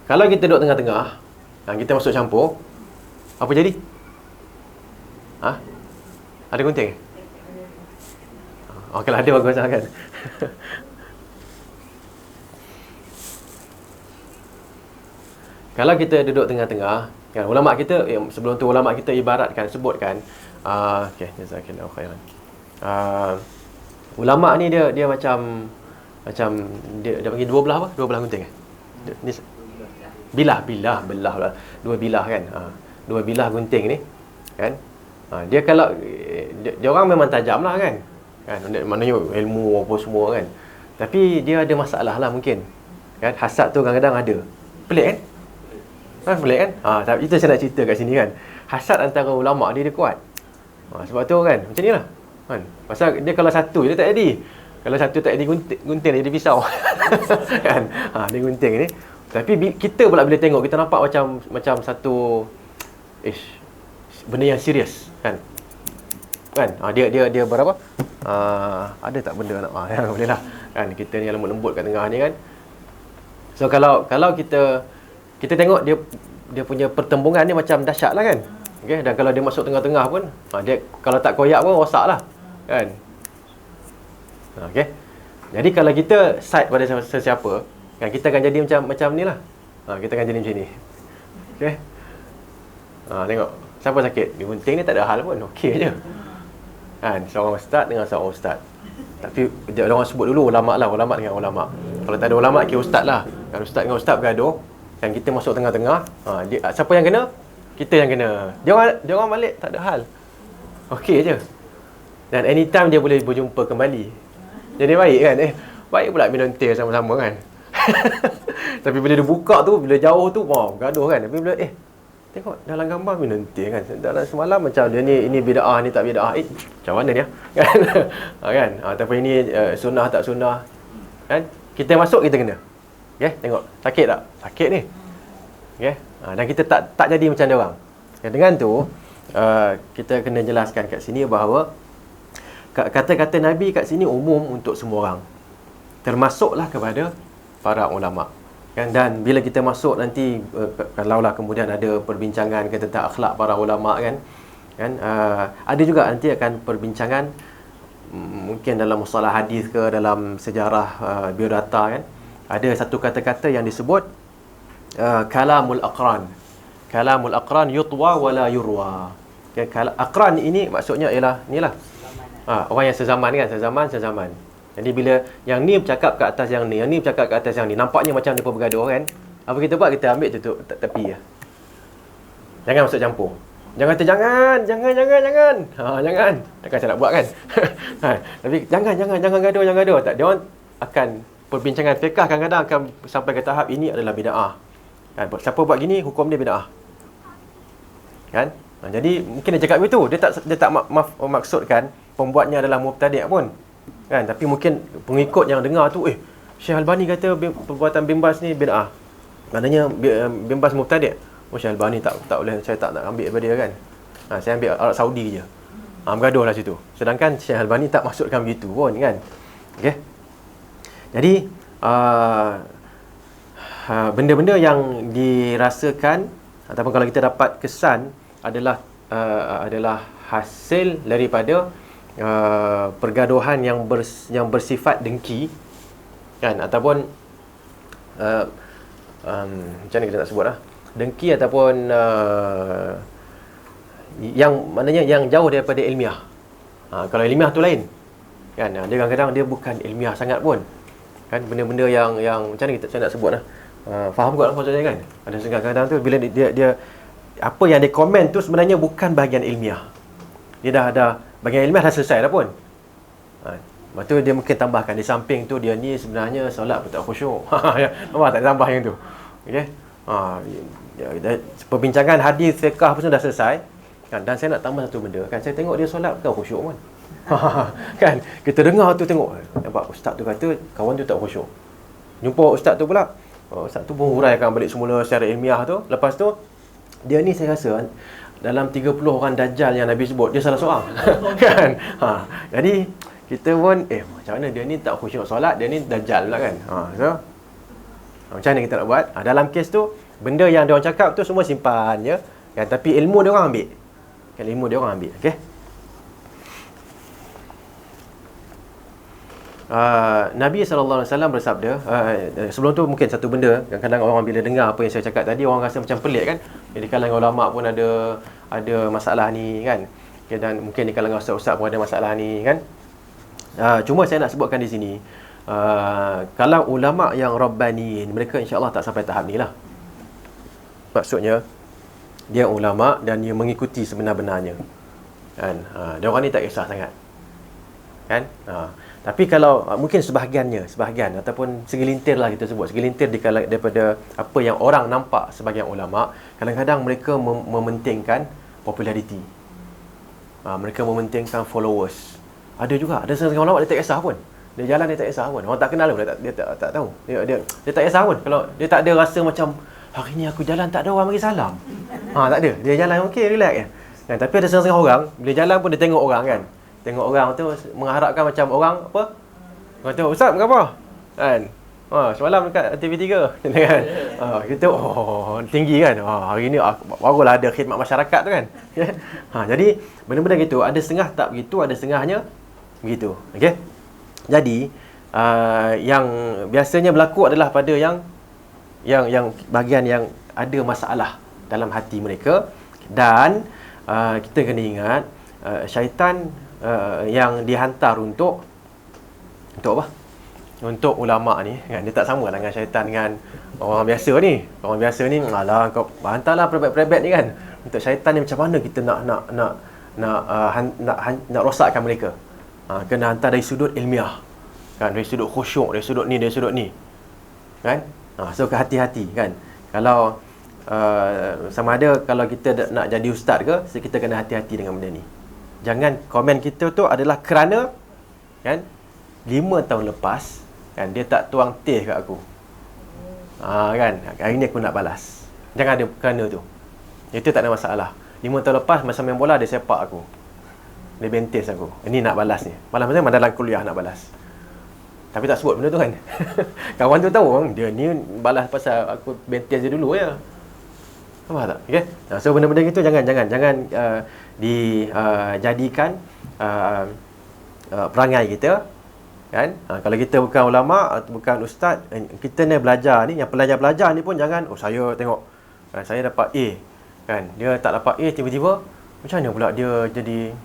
kalau kita duduk tengah-tengah, kita masuk campur, apa jadi? Ada gunting? Kalau ada bagus lah kan. Kalau kita duduk tengah-tengah, kan, ulama kita sebelum tu ulama kita ibaratkan, sebutkan, okey, jazakallahu khairan. Ulama ni dia macam dia panggil dua belah apa? Dua belah gunting. Ni belah. Dua bilah kan. Dua bilah gunting ni, kan? Dia kalau dia orang memang tajam lah kan. Maknanya ilmu apa semua kan. Tapi dia ada masalah lah mungkin. Kan? Hasad tu kadang-kadang ada. Pelik kan? Pelik kan? Tapi itu saya nak cerita kat sini kan. Hasad antara ulama' dia kuat. Sebab tu kan, macam ni lah kan? Pasal dia kalau satu dia tak jadi. Kalau satu tak jadi gunting dia jadi pisau. Kan? Dia gunting ni. Tapi kita pula bila tengok, kita nampak macam satu benda yang serius kan. Dia berapa? Ada tak benda nak? Boleh lah. Kan kita ni lembut-lembut kat tengah ni kan. So kalau kita tengok dia punya pertembungan ni macam dahsyat lah kan. Okey, dan kalau dia masuk tengah-tengah pun, dia kalau tak koyak pun rosak lah kan. Okey. Jadi kalau kita side pada sesiapa, kan kita akan jadi macam ni lah. Kita akan jadi macam ni. Okey. Tengok, siapa sakit? Dia gunting ni tak ada hal pun, okey je. Kan, seorang ustaz dengan seorang ustaz. Tapi dia orang sebut dulu ulama' lah, ulama' dengan ulama'. Kalau tak ada ulama' kira ustaz lah. Kalau ustaz dengan ustaz bergaduh, kan kita masuk tengah-tengah, siapa yang kena? Kita yang kena. Dia orang balik tak ada hal. Okey je. Dan anytime dia boleh berjumpa kembali. Jadi baik kan? Baik pula minum teh sama-sama kan. Tapi bila dia buka tu, bila jauh tu, gaduh kan. Tapi bila tengok dalam gambar minum teh kan. Dalam semalam macam dia ni bid'ah, ni tak bid'ah. Macam mana dia? Kan? Kan? Ataupun ini sunnah tak sunnah. Kan? Kita masuk kita kena. Okay? Tengok, sakit tak? Sakit ni. Okay? Dan kita tak jadi macam dia orang. Dengan tu, kita kena jelaskan kat sini bahawa kata-kata Nabi kat sini umum untuk semua orang. Termasuklah kepada para ulama'. Kan? Dan bila kita masuk nanti, kalaulah kemudian ada perbincangan tentang akhlak para ulama' kan, ada juga nanti akan perbincangan mungkin dalam mustalah hadis ke dalam sejarah biodata kan. Ada satu kata-kata yang disebut kalamul aqran. Kalamul aqran yutwa wala yurwa. Aqran ini maksudnya ialah inilah orang yang sezaman kan, sezaman. Jadi bila yang ni bercakap ke atas yang ni bercakap ke atas yang ni, nampaknya macam depa bergaduh kan. Apa kita buat? Kita ambil tutup tepi. Jangan masuk campur. Jangan kata jangan. Jangan. Takkan saya nak buat kan. Tapi jangan gaduh. Tak, dia orang akan perbincangan fiqh kadang-kadang akan sampai ke tahap ini adalah bid'ah. Kan? Siapa buat gini, hukum dia bid'ah. Kan? Jadi mungkin dia cakap begitu. Dia tak maksudkan pembuatnya adalah mubtadi' pun. Kan? Tapi mungkin pengikut yang dengar tu, Syekh Albani kata perbuatan Bin Baz ni bid'ah. Maknanya Bin Baz mubtadi'. Syekh Albani tak boleh, saya tak nak ambil daripada dia kan. Saya ambil Arab Saudi je. Bergaduh lah situ. Sedangkan Syekh Albani tak maksudkan begitu pun kan. Okey. Jadi benda-benda yang dirasakan ataupun kalau kita dapat kesan adalah hasil daripada pergaduhan yang bersifat dengki kan, ataupun macam mana kita nak sebut lah, dengki ataupun yang maknanya yang jauh daripada ilmiah. Kalau ilmiah tu lain kan, dia kadang-kadang dia bukan ilmiah sangat pun Kan benda-benda yang macam mana saya nak sebut lah. Faham kot maksudnya kan? Ada kadang-kadang tu bila dia apa yang dia komen tu sebenarnya bukan bahagian ilmiah. Dia dah bahagian ilmiah dah selesai dah pun. Lepas tu dia mungkin tambahkan di samping tu dia ni sebenarnya solat pun tak khusyuk. Nampak tak tambah yang tu. Okey. Perbincangan hadis fiqh pun dah selesai. Kan, dan saya nak tambah satu benda kan, saya tengok dia solat bukan khusyuk pun. Kan kita dengar tu tengok nampak ustaz tu kata kawan tu tak khusyuk. Jumpa ustaz tu pula. Ustaz tu pun huraikan balik semula secara ilmiah tu. Lepas tu dia ni saya rasa dalam 30 orang dajjal yang Nabi sebut dia salah seorang. Kan. Jadi kita pun macam mana dia ni tak khusyuk solat, dia ni dajjal pula kan. So macam mana kita nak buat? Dalam kes tu benda yang dia orang cakap tu semua simpan je kan, tapi ilmu dia orang ambil. Kan ilmu dia orang ambil. Okey. Nabi SAW bersabda, sebelum tu mungkin satu benda, kadang-kadang orang bila dengar apa yang saya cakap tadi, orang rasa macam pelik kan. Di kalangan ulama pun ada masalah ni kan. Okay, dan mungkin di kalangan ustaz-ustaz pun ada masalah ni kan. Cuma saya nak sebutkan di sini, kalau ulama yang rabbaniin, mereka insya-Allah tak sampai tahap ni lah. Maksudnya dia ulama dan dia mengikuti sebenar-benarnya kan. Dia orang ni tak kisah sangat kan. Tapi kalau mungkin sebahagian ataupun segelintir lah kita sebut, segelintir daripada apa yang orang nampak sebagian ulama, kadang-kadang mereka mementingkan populariti. Mereka mementingkan followers. Ada juga, ada setengah ulama dia tak kisah pun. Dia jalan dia tak kisah pun. Orang tak kenal pun, dia tak tahu. Dia tak kisah pun. Kalau dia tak ada rasa macam hari ni aku jalan tak ada orang bagi salam. Tak ada. Dia jalan okey, relax je. Kan, tapi ada setengah orang, bila jalan pun dia tengok orang kan. Tengok orang tu mengharapkan macam orang apa? Kata, "Ustaz, mengapa?" Kan. Semalam dekat TV3 kan. Kita tinggi kan. Hari ni barulah ada khidmat masyarakat tu kan. Jadi benda-benda gitu, ada setengah tak begitu, ada setengahnya begitu. Okey. Jadi yang biasanya berlaku adalah pada yang bahagian yang ada masalah dalam hati mereka. Dan kita kena ingat syaitan yang dihantar untuk apa? Untuk ulama ni kan, dia tak sama dengan syaitan dengan orang biasa ni. Orang biasa ni alah kau hantarlah perebet-perebet ni kan. Untuk syaitan ni macam mana kita nak rosakkan mereka. Kena hantar dari sudut ilmiah. Kan, dari sudut khusyuk, dari sudut ni. Kan? So hati-hati kan. Kalau sama ada kalau kita nak jadi ustaz ke, so kita kena hati-hati dengan benda ni. Jangan komen kita tu adalah kerana kan 5 tahun lepas kan dia tak tuang teh kat aku. Kan hari ni aku nak balas. Jangan ada kerana tu. Itu tak ada masalah. 5 tahun lepas masa main bola dia sepak aku. Dia bentis aku. Ini nak balas ni. Malam dalam kuliah nak balas. Tapi tak sebut benda tu kan. Kawan tu tahu dia ni balas pasal aku bentis dia dulu ya. Faham tak? Okey. So benda-benda gitu jangan dijadikan perangai kita kan. Kalau kita bukan ulama atau bukan ustaz, kita ni belajar ni, yang pelajar-pelajar ni pun jangan saya tengok saya dapat A kan, dia tak dapat A tiba-tiba macam mana pula dia jadi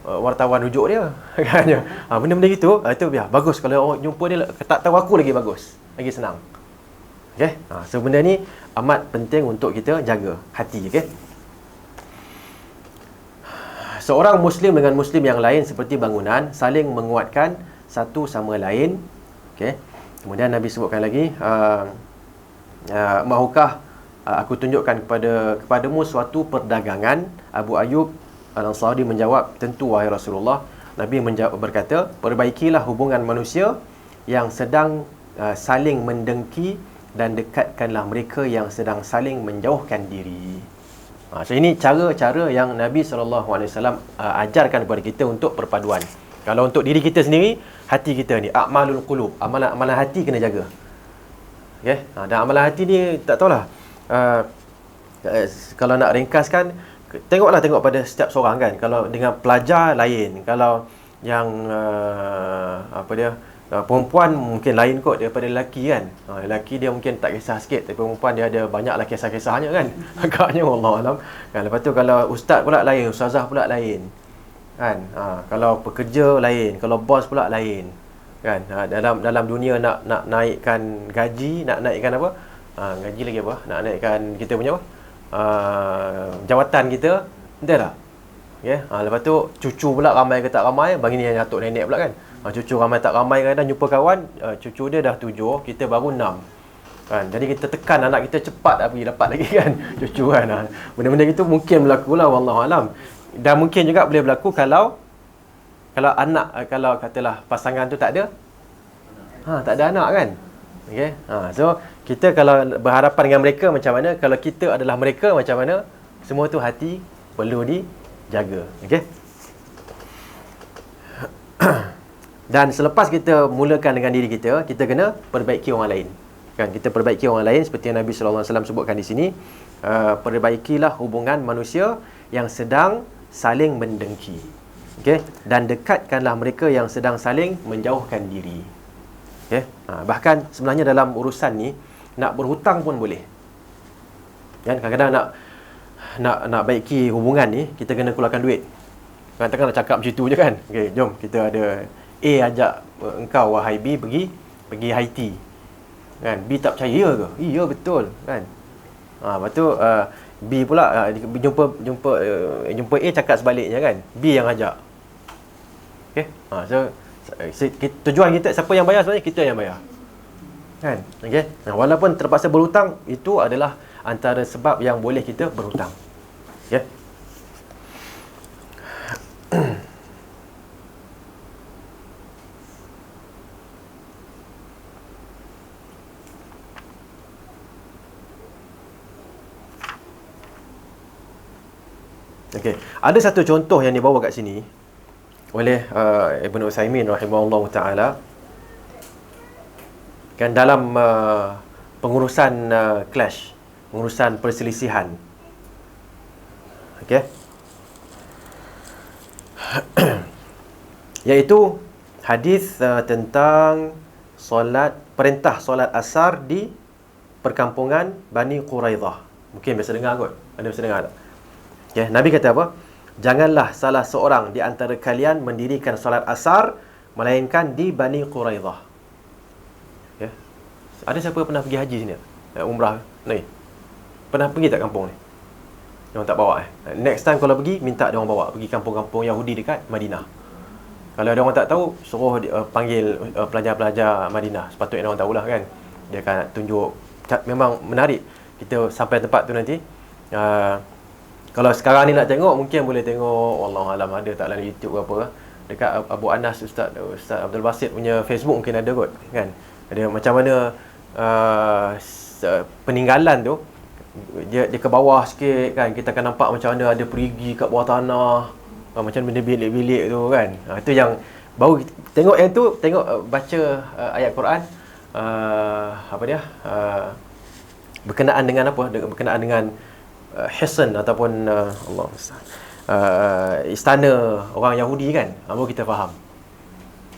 wartawan rujuk dia kan. Benda-benda gitu itu biar bagus kalau orang jumpa dia tak tahu aku lagi bagus, lagi senang. Okey. So benda ni amat penting untuk kita jaga hati. Okey. Seorang Muslim dengan Muslim yang lain seperti bangunan, saling menguatkan satu sama lain. Okay. Kemudian Nabi sebutkan lagi, mahukah aku tunjukkan kepadamu suatu perdagangan? Abu Ayyub Al-Ansari menjawab, tentu wahai Rasulullah. Nabi berkata, perbaikilah hubungan manusia yang sedang saling mendengki dan dekatkanlah mereka yang sedang saling menjauhkan diri. So ini cara-cara yang Nabi SAW ajarkan kepada kita untuk perpaduan. Kalau untuk diri kita sendiri, hati kita ni a'malul qulub, amalan hati kena jaga. Okey. Dan amalan hati ni tak tahulah. Kalau nak ringkaskan, tengok pada setiap seorang kan. Kalau dengan pelajar lain, kalau yang perempuan mungkin lain kot daripada lelaki kan. Lelaki dia mungkin tak kisah sikit, tapi perempuan dia ada banyaklah kisah-kisahnya kan. Agaknya wallahualam. Kan, lepas tu kalau ustaz pula lain, ustazah pula lain. Kan? Kalau pekerja lain, kalau bos pula lain. kan. Dalam dunia nak naikkan gaji, nak naikkan apa, gaji lagi apa, nak naikkan kita punya apa, jawatan kita, betul tak? Okay. Lepas tu cucu pula ramai ke tak ramai, bagi ni yang atuk nenek pula kan. Cucu ramai tak ramai, kadang jumpa kawan, cucu dia dah 7, kita baru 6 kan. Jadi kita tekan anak kita cepat dah pergi dapat lagi kan cucu kan. Benda-benda itu mungkin berlaku lah, wallahualam. Dan mungkin juga boleh berlaku kalau anak, kalau katalah pasangan tu tak ada anak kan. Okey. So kita kalau berhadapan dengan mereka macam mana, kalau kita adalah mereka macam mana, semua tu hati perlu dijaga. Okey. Dan selepas kita mulakan dengan diri kita, kita kena perbaiki orang lain. Kan, kita perbaiki orang lain seperti yang Nabi sallallahu alaihi wasallam sebutkan di sini, perbaikilah hubungan manusia yang sedang saling mendengki. Okey, dan dekatkanlah mereka yang sedang saling menjauhkan diri. Okey, bahkan sebenarnya dalam urusan ni nak berhutang pun boleh. Kan, kadang-kadang nak baiki hubungan ni, kita kena keluarkan duit. Kan, takkan nak cakap macam tu je kan. Okey, jom kita ada A ajak engkau wahai B pergi Haiti. Kan, B tak percaya ke? Ya betul kan. Lepas tu B pula jumpa A cakap sebaliknya kan. B yang ajak. Okey. So tujuan kita, siapa yang bayar sebenarnya? Kita yang bayar. Kan? Okey. Walaupun terpaksa berhutang, itu adalah antara sebab yang boleh kita berhutang. Okey. Okey, ada satu contoh yang dibawa kat sini oleh Ibn Utsaimin rahimahullah taala, kan, dalam pengurusan clash, pengurusan perselisihan. Okey. Iaitu hadis tentang perintah solat asar di perkampungan Bani Quraidah. Mungkin biasa dengar kot. Ada biasa dengar tak? Okay, Nabi kata apa? Janganlah salah seorang di antara kalian mendirikan solat asar melainkan di Bani Quraidah. Okay. Ada siapa pernah pergi haji sini? Umrah ni? Pernah pergi tak kampung ni? Diorang tak bawa Next time kalau pergi, minta diorang bawa pergi kampung-kampung Yahudi dekat Madinah. Kalau ada orang tak tahu, suruh panggil pelajar-pelajar Madinah. Sepatutnya diorang tahulah kan. Dia akan tunjuk. Memang menarik. Kita sampai tempat tu nanti. Kalau sekarang ni nak tengok, mungkin boleh tengok, wallahualam ada tak dalam YouTube ke apa. Dekat Abu Anas, Ustaz Abdul Basit punya Facebook mungkin ada kot, kan. Ada macam mana peninggalan tu, dia ke bawah sikit kan. Kita akan nampak macam mana ada perigi kat bawah tanah, macam benda bilik-bilik tu kan. Itu yang baru tengok yang tu, tengok baca ayat Quran, berkenaan dengan apa? Berkenaan dengan Hisan ataupun Allah istana orang Yahudi kan. Baru kita faham.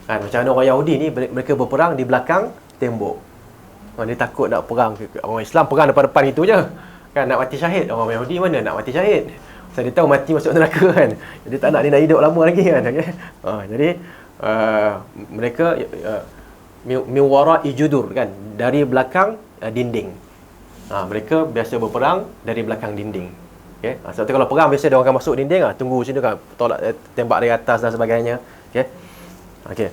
Kan, macam mana orang Yahudi ni mereka berperang di belakang tembok. Dia takut nak perang. Orang Islam perang depan-depan itu je. Kan, nak mati syahid. Orang Yahudi mana nak mati syahid? Sebab dia tahu mati masuk neraka kan. Jadi tak nak, dia nak hidup lama lagi kan. Okay? Jadi mereka min wara'i judur kan, dari belakang dinding. Mereka biasa berperang dari belakang dinding. Okay? Sebab tu kalau perang biasa dia orang akan masuk dinding, tunggu sini kan, tolak tembak dari atas dan sebagainya. Okay? Okay.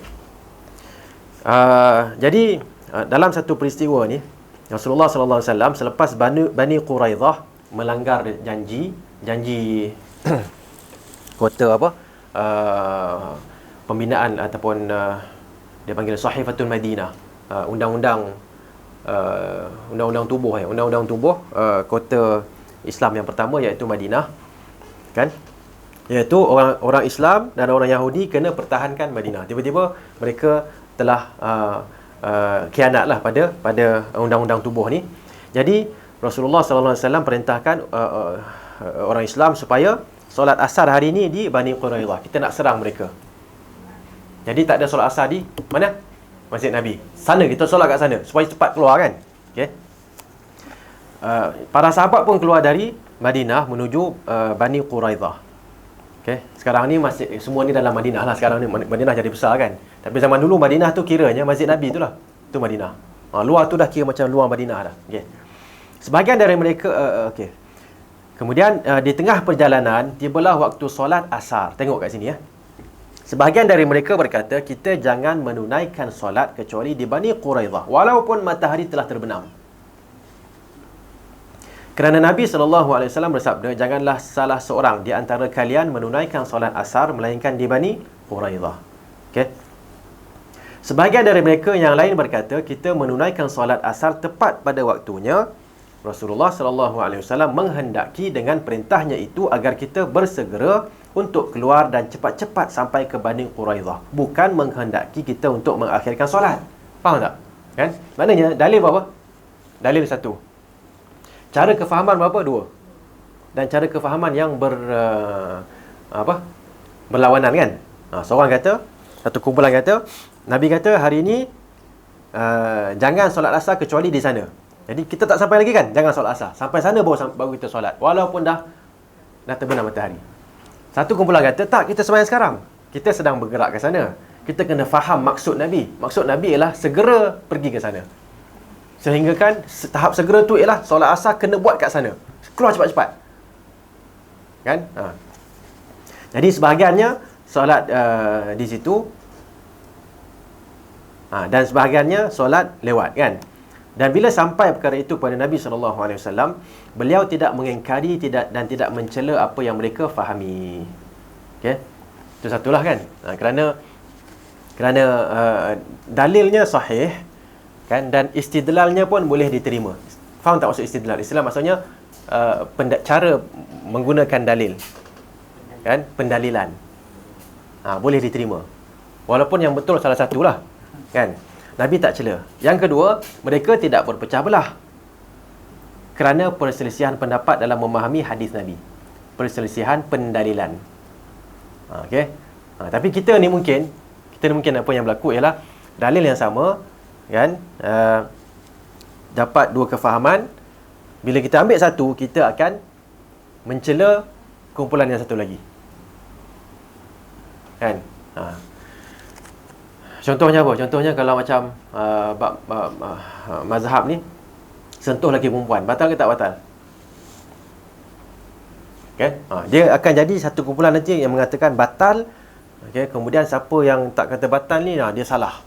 Jadi dalam satu peristiwa ni, Rasulullah sallallahu alaihi wasallam selepas Bani Quraidah melanggar janji kota apa? Pembinaan ataupun dia panggil Sahifatul Madinah, undang-undang tubuh kota Islam yang pertama, iaitu Madinah, kan, iaitu orang Islam dan orang Yahudi kena pertahankan Madinah. Tiba-tiba mereka telah khianatlah pada undang-undang tubuh ni. Jadi Rasulullah sallallahu alaihi wasallam perintahkan orang Islam supaya solat asar hari ni di Bani Quraidah. Kita nak serang mereka. Jadi tak ada solat asar di mana? Masjid Nabi. Sana kita solat kat sana supaya cepat keluar kan. Okey. Para sahabat pun keluar dari Madinah menuju Bani Quraidah. Okey. Sekarang ni masih semua ni dalam Madinah lah. Sekarang ni Madinah jadi besar kan. Tapi zaman dulu Madinah tu kiranya Masjid Nabi tu lah. Tu Madinah. Luar tu dah kira macam luar Madinah dah. Okay. Sebahagian dari mereka, okay. Kemudian di tengah perjalanan, tibalah waktu solat asar. Tengok kat sini ya. Sebahagian dari mereka berkata, kita jangan menunaikan solat kecuali di Bani Quraidah, walaupun matahari telah terbenam. Kerana Nabi SAW bersabda, janganlah salah seorang di antara kalian menunaikan solat asar, melainkan di Bani Quraidah. Okay. Sebahagian dari mereka yang lain berkata, kita menunaikan solat asar tepat pada waktunya. Rasulullah SAW menghendaki dengan perintahnya itu agar kita bersegera untuk keluar dan cepat-cepat sampai ke Bani Quraidah. Bukan menghendaki kita untuk mengakhirkan solat. Faham tak? Kan? Maknanya dalil berapa? Dalil satu. Cara kefahaman berapa? Dua. Dan cara kefahaman yang berlawanan kan? Seorang kata, satu kumpulan kata, Nabi kata hari ini jangan solat asar kecuali di sana. Jadi kita tak sampai lagi kan? Jangan solat asar. Sampai sana baru kita solat. Walaupun dah terbenam matahari. Satu kumpulan kata, tak, kita sembahyang sekarang. Kita sedang bergerak ke sana. Kita kena faham maksud Nabi. Maksud Nabi ialah segera pergi ke sana. Sehingga kan tahap segera tu ialah solat asar kena buat kat sana. Keluar cepat-cepat. Kan? Jadi sebahagiannya solat di situ. Dan sebahagiannya solat lewat kan. Dan bila sampai perkara itu kepada Nabi SAW, beliau tidak mengingkari dan tidak mencela apa yang mereka fahami. Okay? Itu satulah kan. Kerana dalilnya sahih kan, dan istidlalnya pun boleh diterima. Faham tak maksud istidlal? Istidlal maksudnya cara menggunakan dalil. Kan? Pendalilan. Boleh diterima. Walaupun yang betul salah satulah. Kan? Nabi tak cela. Yang kedua, mereka tidak berpecah belah kerana perselisihan pendapat dalam memahami hadis Nabi. Perselisihan pendalilan. Okey. Tapi kita ni mungkin apa yang berlaku ialah dalil yang sama kan, dapat dua kefahaman. Bila kita ambil satu, kita akan mencela kumpulan yang satu lagi. Kan? Contohnya apa? Contohnya kalau macam mazhab ni sentuh lagi perempuan, batal ke tak batal? Okay? Dia akan jadi satu kumpulan nanti yang mengatakan batal. Okay? Kemudian siapa yang tak kata batal ni, dia salah.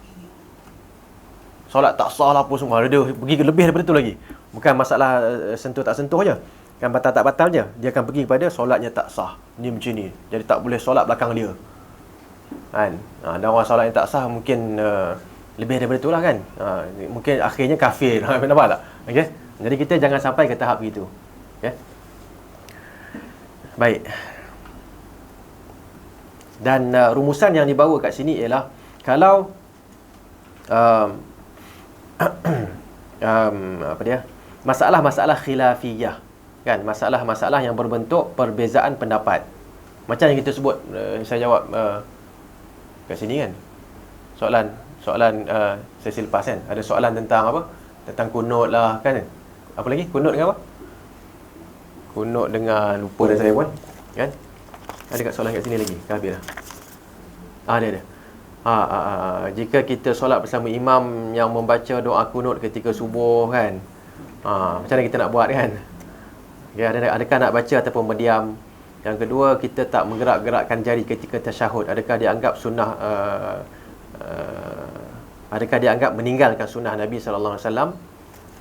Solat tak sah lah apa semua. Dia pergi lebih daripada tu lagi. Bukan masalah sentuh tak sentuh je. Kan batal tak batal je. Dia akan pergi kepada solatnya tak sah. Ni macam ni. Jadi tak boleh solat belakang dia. Kan? Dan orang solat yang tak sah mungkin lebih daripada itulah kan. Mungkin akhirnya kafir. Nampak tak? Okay? Jadi kita jangan sampai ke tahap begitu. Okay? Baik. Dan rumusan yang dibawa kat sini ialah kalau masalah-masalah khilafiyah kan, masalah-masalah yang berbentuk perbezaan pendapat. Macam yang kita sebut, saya jawab kat sini kan, soalan sesi lepas kan, ada soalan tentang apa, tentang kunut lah kan, apa lagi, kunut dengan apa, kunut dengan lupa dah saya pun kan, ada kat soalan kat sini lagi ke habis dah, ada jika kita solat bersama imam yang membaca doa kunut ketika subuh kan, macam mana kita nak buat kan, ya, adakah nak baca ataupun berdiam. Yang kedua, kita tak menggerak-gerakkan jari ketika tasyahud. Adakah dianggap sunnah, adakah dianggap meninggalkan sunnah Nabi SAW?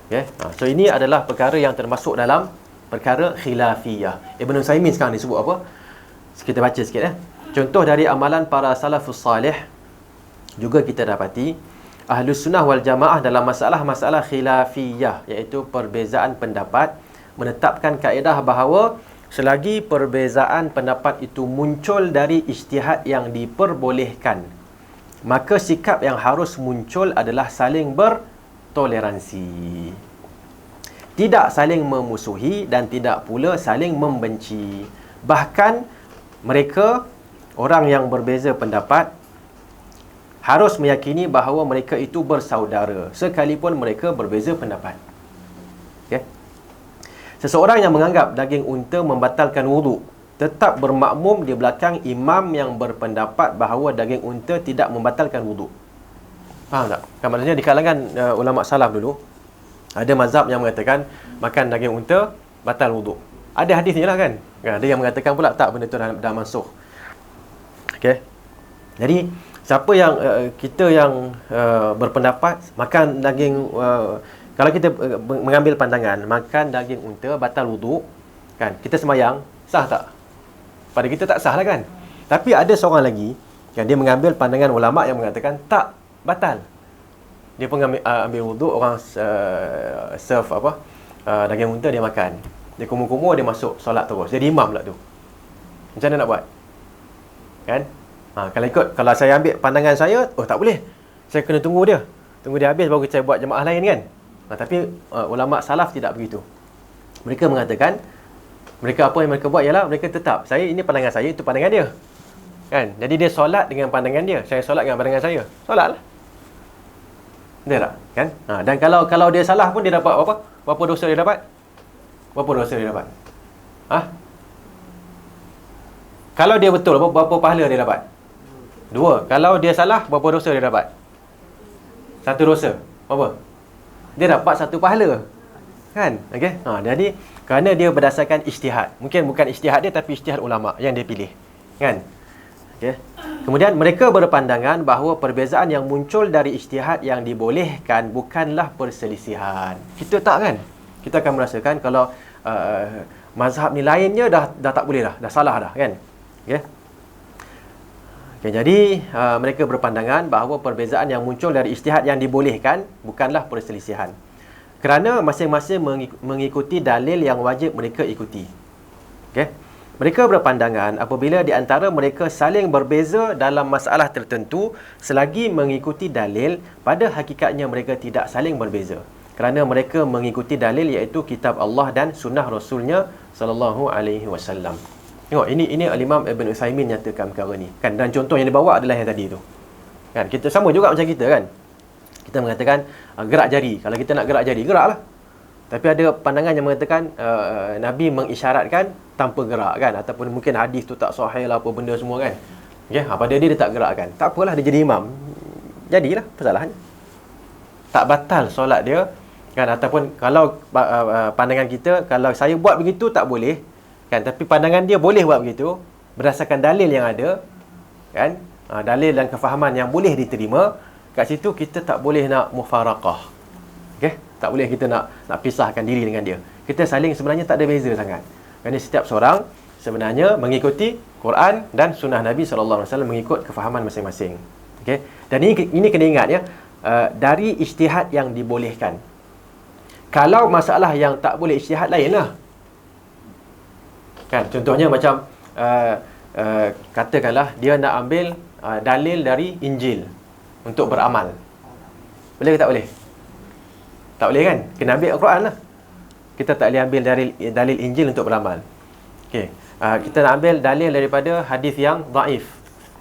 Okay? So ini adalah perkara yang termasuk dalam perkara khilafiyah. Ibn Utsaimin sekarang disebut apa? Kita baca sikit. Contoh dari amalan para salafus salih juga kita dapati Ahlus Sunnah wal Jamaah dalam masalah-masalah khilafiyah, iaitu perbezaan pendapat, menetapkan kaedah bahawa selagi perbezaan pendapat itu muncul dari ijtihad yang diperbolehkan, maka sikap yang harus muncul adalah saling bertoleransi, tidak saling memusuhi dan tidak pula saling membenci. Bahkan mereka, orang yang berbeza pendapat, harus meyakini bahawa mereka itu bersaudara sekalipun mereka berbeza pendapat. Okay? Seseorang yang menganggap daging unta membatalkan wuduk, tetap bermakmum di belakang imam yang berpendapat bahawa daging unta tidak membatalkan wuduk. Faham tak? Kan maksudnya di kalangan ulama salaf dulu, ada mazhab yang mengatakan makan daging unta batal wuduk. Ada hadisnya lah kan. Ada yang mengatakan pula tak, benda tu dah mansuh. Okey. Jadi siapa yang kita yang berpendapat makan daging kalau kita mengambil pandangan makan daging unta batal wuduk, kan, kita sembahyang sah tak? Pada kita tak sah lah kan. Tapi ada seorang lagi yang dia mengambil pandangan ulama yang mengatakan tak, batal. Dia pun ambil wuduk, orang serve daging unta, dia makan. Dia kumur-kumur, dia masuk solat terus. Jadi imam pula tu. Macam mana nak buat? Kan? Kalau saya ambil pandangan saya, tak boleh. Saya kena tunggu dia. Tunggu dia habis baru saya buat jemaah lain kan. Tapi ulama salaf tidak begitu. Mereka mengatakan, apa yang mereka buat ialah mereka tetap, ini pandangan saya, itu pandangan dia. Kan? Jadi dia solat dengan pandangan dia, saya solat dengan pandangan saya. Solatlah. Betul tak? Kan? Dan kalau dia salah pun dia dapat apa? Berapa dosa dia dapat? Berapa dosa dia dapat? Kalau dia betul, berapa pahala dia dapat? 2. Kalau dia salah, berapa dosa dia dapat? 1 dosa. Berapa? Dia dapat 1 pahala. Kan? Okey. Jadi kerana dia berdasarkan ijtihad. Mungkin bukan ijtihad dia, tapi ijtihad ulama yang dia pilih. Kan? Okey. Kemudian mereka berpandangan bahawa perbezaan yang muncul dari ijtihad yang dibolehkan bukanlah perselisihan. Kita tak kan? Kita akan merasakan kalau mazhab ni lainnya dah tak boleh dah salah dah kan. Okey. Jadi mereka berpandangan bahawa perbezaan yang muncul dari ijtihad yang dibolehkan bukanlah perselisihan. Kerana masing-masing mengikuti dalil yang wajib mereka ikuti. Okey. Mereka berpandangan apabila di antara mereka saling berbeza dalam masalah tertentu, selagi mengikuti dalil, pada hakikatnya mereka tidak saling berbeza. Kerana mereka mengikuti dalil iaitu kitab Allah dan sunnah Rasulnya sallallahu alaihi wasallam. Tengok, ini Al-Imam Ibn Uthaymin nyatakan perkara ni. Kan? Dan contoh yang dibawa adalah yang tadi tu. Kan? Kita sama juga macam kita kan. Kita mengatakan gerak jari. Kalau kita nak gerak jari, geraklah. Tapi ada pandangan yang mengatakan Nabi mengisyaratkan tanpa gerak kan. Ataupun mungkin hadis tu tak sahih lah, apa benda semua kan. Okay? Pada dia tak gerakkan. Tak apalah, dia jadi imam. Jadilah, apa salahnya? Tak batal solat dia. Kan? Ataupun kalau pandangan kita, kalau saya buat begitu tak boleh. Kan? Tapi pandangan dia boleh buat begitu. Berdasarkan dalil yang ada. Kan? Dalil dan kefahaman yang boleh diterima. Kat situ kita tak boleh nak mufaraqah. Okay? Tak boleh kita nak pisahkan diri dengan dia. Kita saling sebenarnya tak ada beza sangat. Kerana setiap seorang sebenarnya mengikuti Quran dan sunnah Nabi SAW, mengikut kefahaman masing-masing. Okay? Dan ini kena ingat ya, dari ijtihad yang dibolehkan. Kalau masalah yang tak boleh ijtihad lain lah. Kan? Contohnya macam katakanlah dia nak ambil dalil dari Injil untuk beramal. Boleh ke tak boleh? Tak boleh kan? Kena ambil Al-Quran lah. Kita tak boleh ambil dalil Injil untuk beramal. Okay. Kita nak ambil dalil daripada hadis yang dhaif.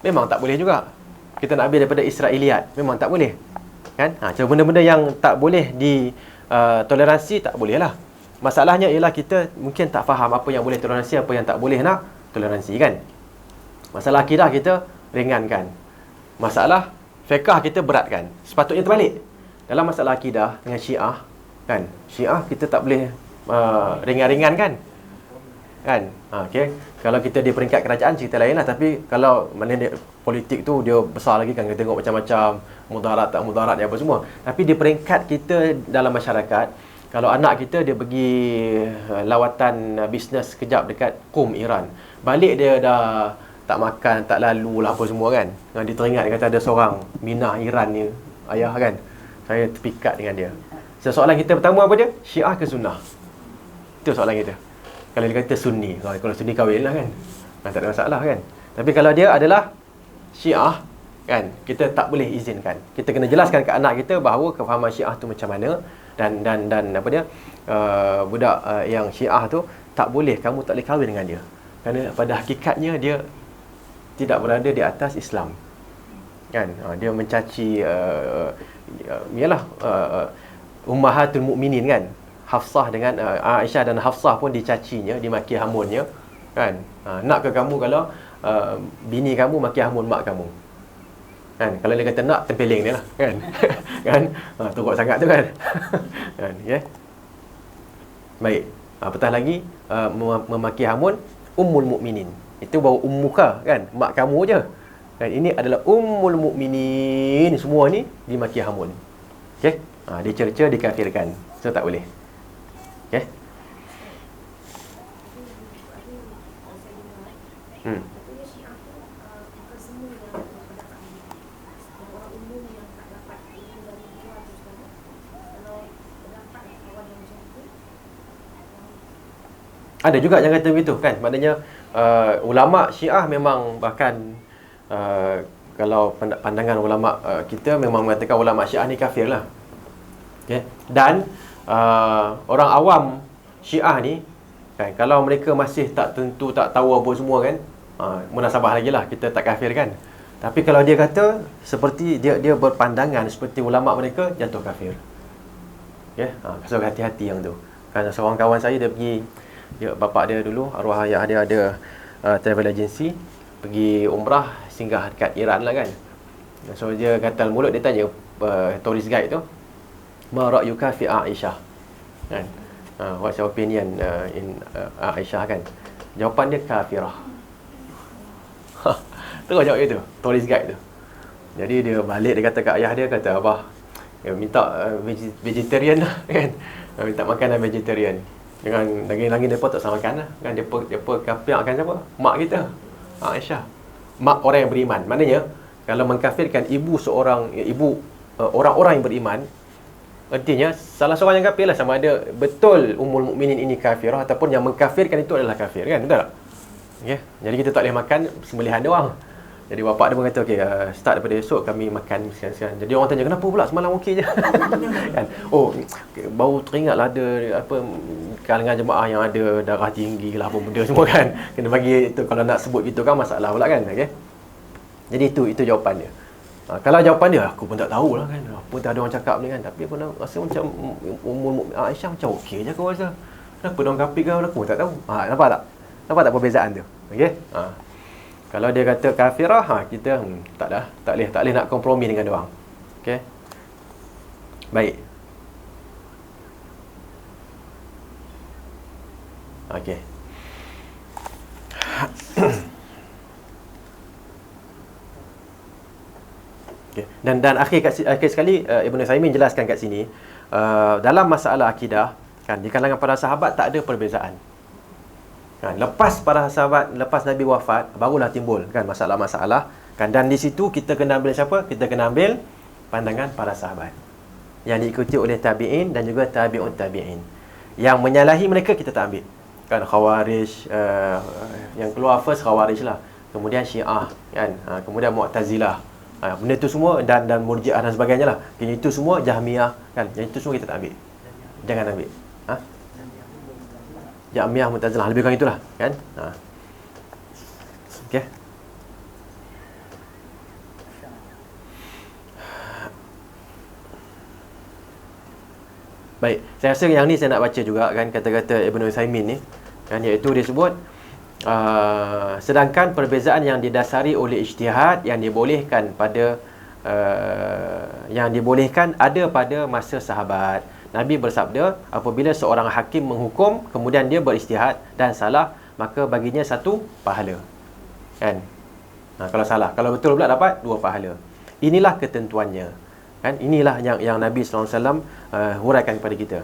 Memang tak boleh juga. Kita nak ambil daripada Israiliyat. Memang tak boleh. Kan? So benda-benda yang tak boleh toleransi, tak boleh lah. Masalahnya ialah kita mungkin tak faham apa yang boleh toleransi, apa yang tak boleh nak toleransi kan. Masalah akidah kita ringankan. Masalah fiqh kita beratkan. Sepatutnya terbalik. Dalam masalah akidah dengan Syiah, kan? Syiah kita tak boleh ringan-ringan kan? Kan? Okay. Kalau kita di peringkat kerajaan cerita lain lah. Tapi kalau maknanya politik tu dia besar lagi kan, kita tengok macam-macam mudarat tak mudarat apa semua. Tapi di peringkat kita dalam masyarakat, kalau anak kita dia pergi lawatan bisnes sekejap dekat Qum, Iran, balik dia dah tak makan, tak lalu lah apa semua kan. Dia teringat, dia kata ada seorang Minah Iran ni, ayah kan. Saya terpikat dengan dia. Soalan kita pertama apa dia? Syiah ke Sunnah? Itu soalan kita. Kalau dia kata Sunni, kalau Sunni kahwin lah kan, tak ada masalah kan. Tapi kalau dia adalah Syiah kan, kita tak boleh izinkan. Kita kena jelaskan ke anak kita bahawa kefahaman Syiah tu macam mana. Dan apa dia, budak yang Syiah tu tak boleh, kamu tak boleh kahwin dengan dia. Kerana pada hakikatnya dia tidak berada di atas Islam. Kan? Dia mencaci ialah Ummahatul Mukminin kan. Hafsah dengan Aisyah dan Hafsah pun dicacinya, dimaki hamunnya. Kan? Nak ke kamu kalau bini kamu maki hamun mak kamu? Kan? Kalau dia kata nak, tempeling dia lah. Kan? Kan? Teruk sangat tu kan? Kan? Okay? Baik. Apatah lagi, memaki hamun ummul mukminin. Itu baru ummuka, kan? Mak kamu je. Dan ini adalah ummul mukminin. Semua ni dimaki hamun. Okey? Dicerca, dikafirkan. So tak boleh. Okey? Ada juga yang kata begitu kan. Maknanya ulama Syiah memang bahkan kalau pandangan ulama kita memang mengatakan ulama Syiah ni kafir lah. Okay. Dan orang awam Syiah ni kan, kalau mereka masih tak tentu, tak tahu apa semua kan, munasabah lagi lah, kita tak kafir kan. Tapi kalau dia kata seperti dia berpandangan seperti ulama mereka, jatuh kafir. Okay. So hati-hati yang tu. Kan seorang kawan saya dia pergi, bapak dia dulu, arwah ayah dia ada travel agency, pergi umrah singgah dekat Iran lah kan. So dia gatal mulut, dia tanya tourist guide tu, ma ra'yuka fi Aisyah kan, what's your opinion in Aisyah kan. Jawapan dia kafirah. Terus jawab itu tourist guide tu. Jadi dia balik, dia kata kat ayah dia, kata abah minta vegetarian lah kan, minta makanan vegetarian. Dengan daging-daging mereka tak sama makan lah kan. Mereka kafirkan siapa? Mak kita, Aisyah, mak orang yang beriman. Maknanya kalau mengkafirkan ibu seorang, ibu orang-orang yang beriman, artinya salah seorang yang kafir lah. Sama ada betul ummul mukminin ini kafirah ataupun yang mengkafirkan itu adalah kafir kan. Betul tak? Okay? Jadi kita tak boleh makan sembelihan dia orang. Jadi bapak dia pun kata, okey, start daripada esok kami makan sekian-sekian. Jadi orang tanya, kenapa pula semalam okey je? Kan? Oh, baru teringatlah ada apa kalangan jemaah yang ada darah tinggi lah, apa benda semua kan. Kena bagi itu, kalau nak sebut gitu kan masalah pula kan. Okey. Jadi itu jawapan dia. Kalau jawapan dia, aku pun tak tahulah kan. Apa tak ada orang cakap ni kan. Tapi aku rasa macam Aisyah macam okey je aku rasa. Kenapa dia orang kafir ke aku pun tak tahu. Nampak tak? Nampak tak perbezaan tu? Okey. Kalau dia kata kafirah, kita tak boleh nak kompromi dengan dia orang. Okey. Baik. Okey. Okay. Dan akhir sekali Ibn Uthaymin jelaskan kat sini, dalam masalah akidah kan, di kalangan para sahabat tak ada perbezaan. Kan, lepas para sahabat, lepas Nabi wafat, barulah timbul kan masalah-masalah kan. Dan di situ kita kena ambil siapa? Kita kena ambil pandangan para sahabat yang diikuti oleh tabi'in dan juga tabi'un tabi'in. Yang menyalahi mereka kita tak ambil. Kan Khawarij, yang keluar first Khawarij lah, kemudian Syiah kan, kemudian Mu'tazilah, benda tu semua, dan Murji'ah dan sebagainya lah. Yang itu semua Jahmiyah kan, yang itu semua kita tak ambil. Jangan ambil. Jahmiyah, Mu'tazilah, lebih kurang itulah kan. Okey. Baik, saya rasa yang ni saya nak baca juga kan, kata-kata Ibn Uthaymin ni kan, iaitu dia sebut sedangkan perbezaan yang didasari oleh ijtihad yang dibolehkan pada yang dibolehkan ada pada masa sahabat. Nabi bersabda, apabila seorang hakim menghukum kemudian dia berijtihad dan salah, maka baginya satu pahala kan. Kalau salah, kalau betul pula dapat dua pahala. Inilah ketentuannya kan. Inilah yang Nabi SAW huraikan kepada kita.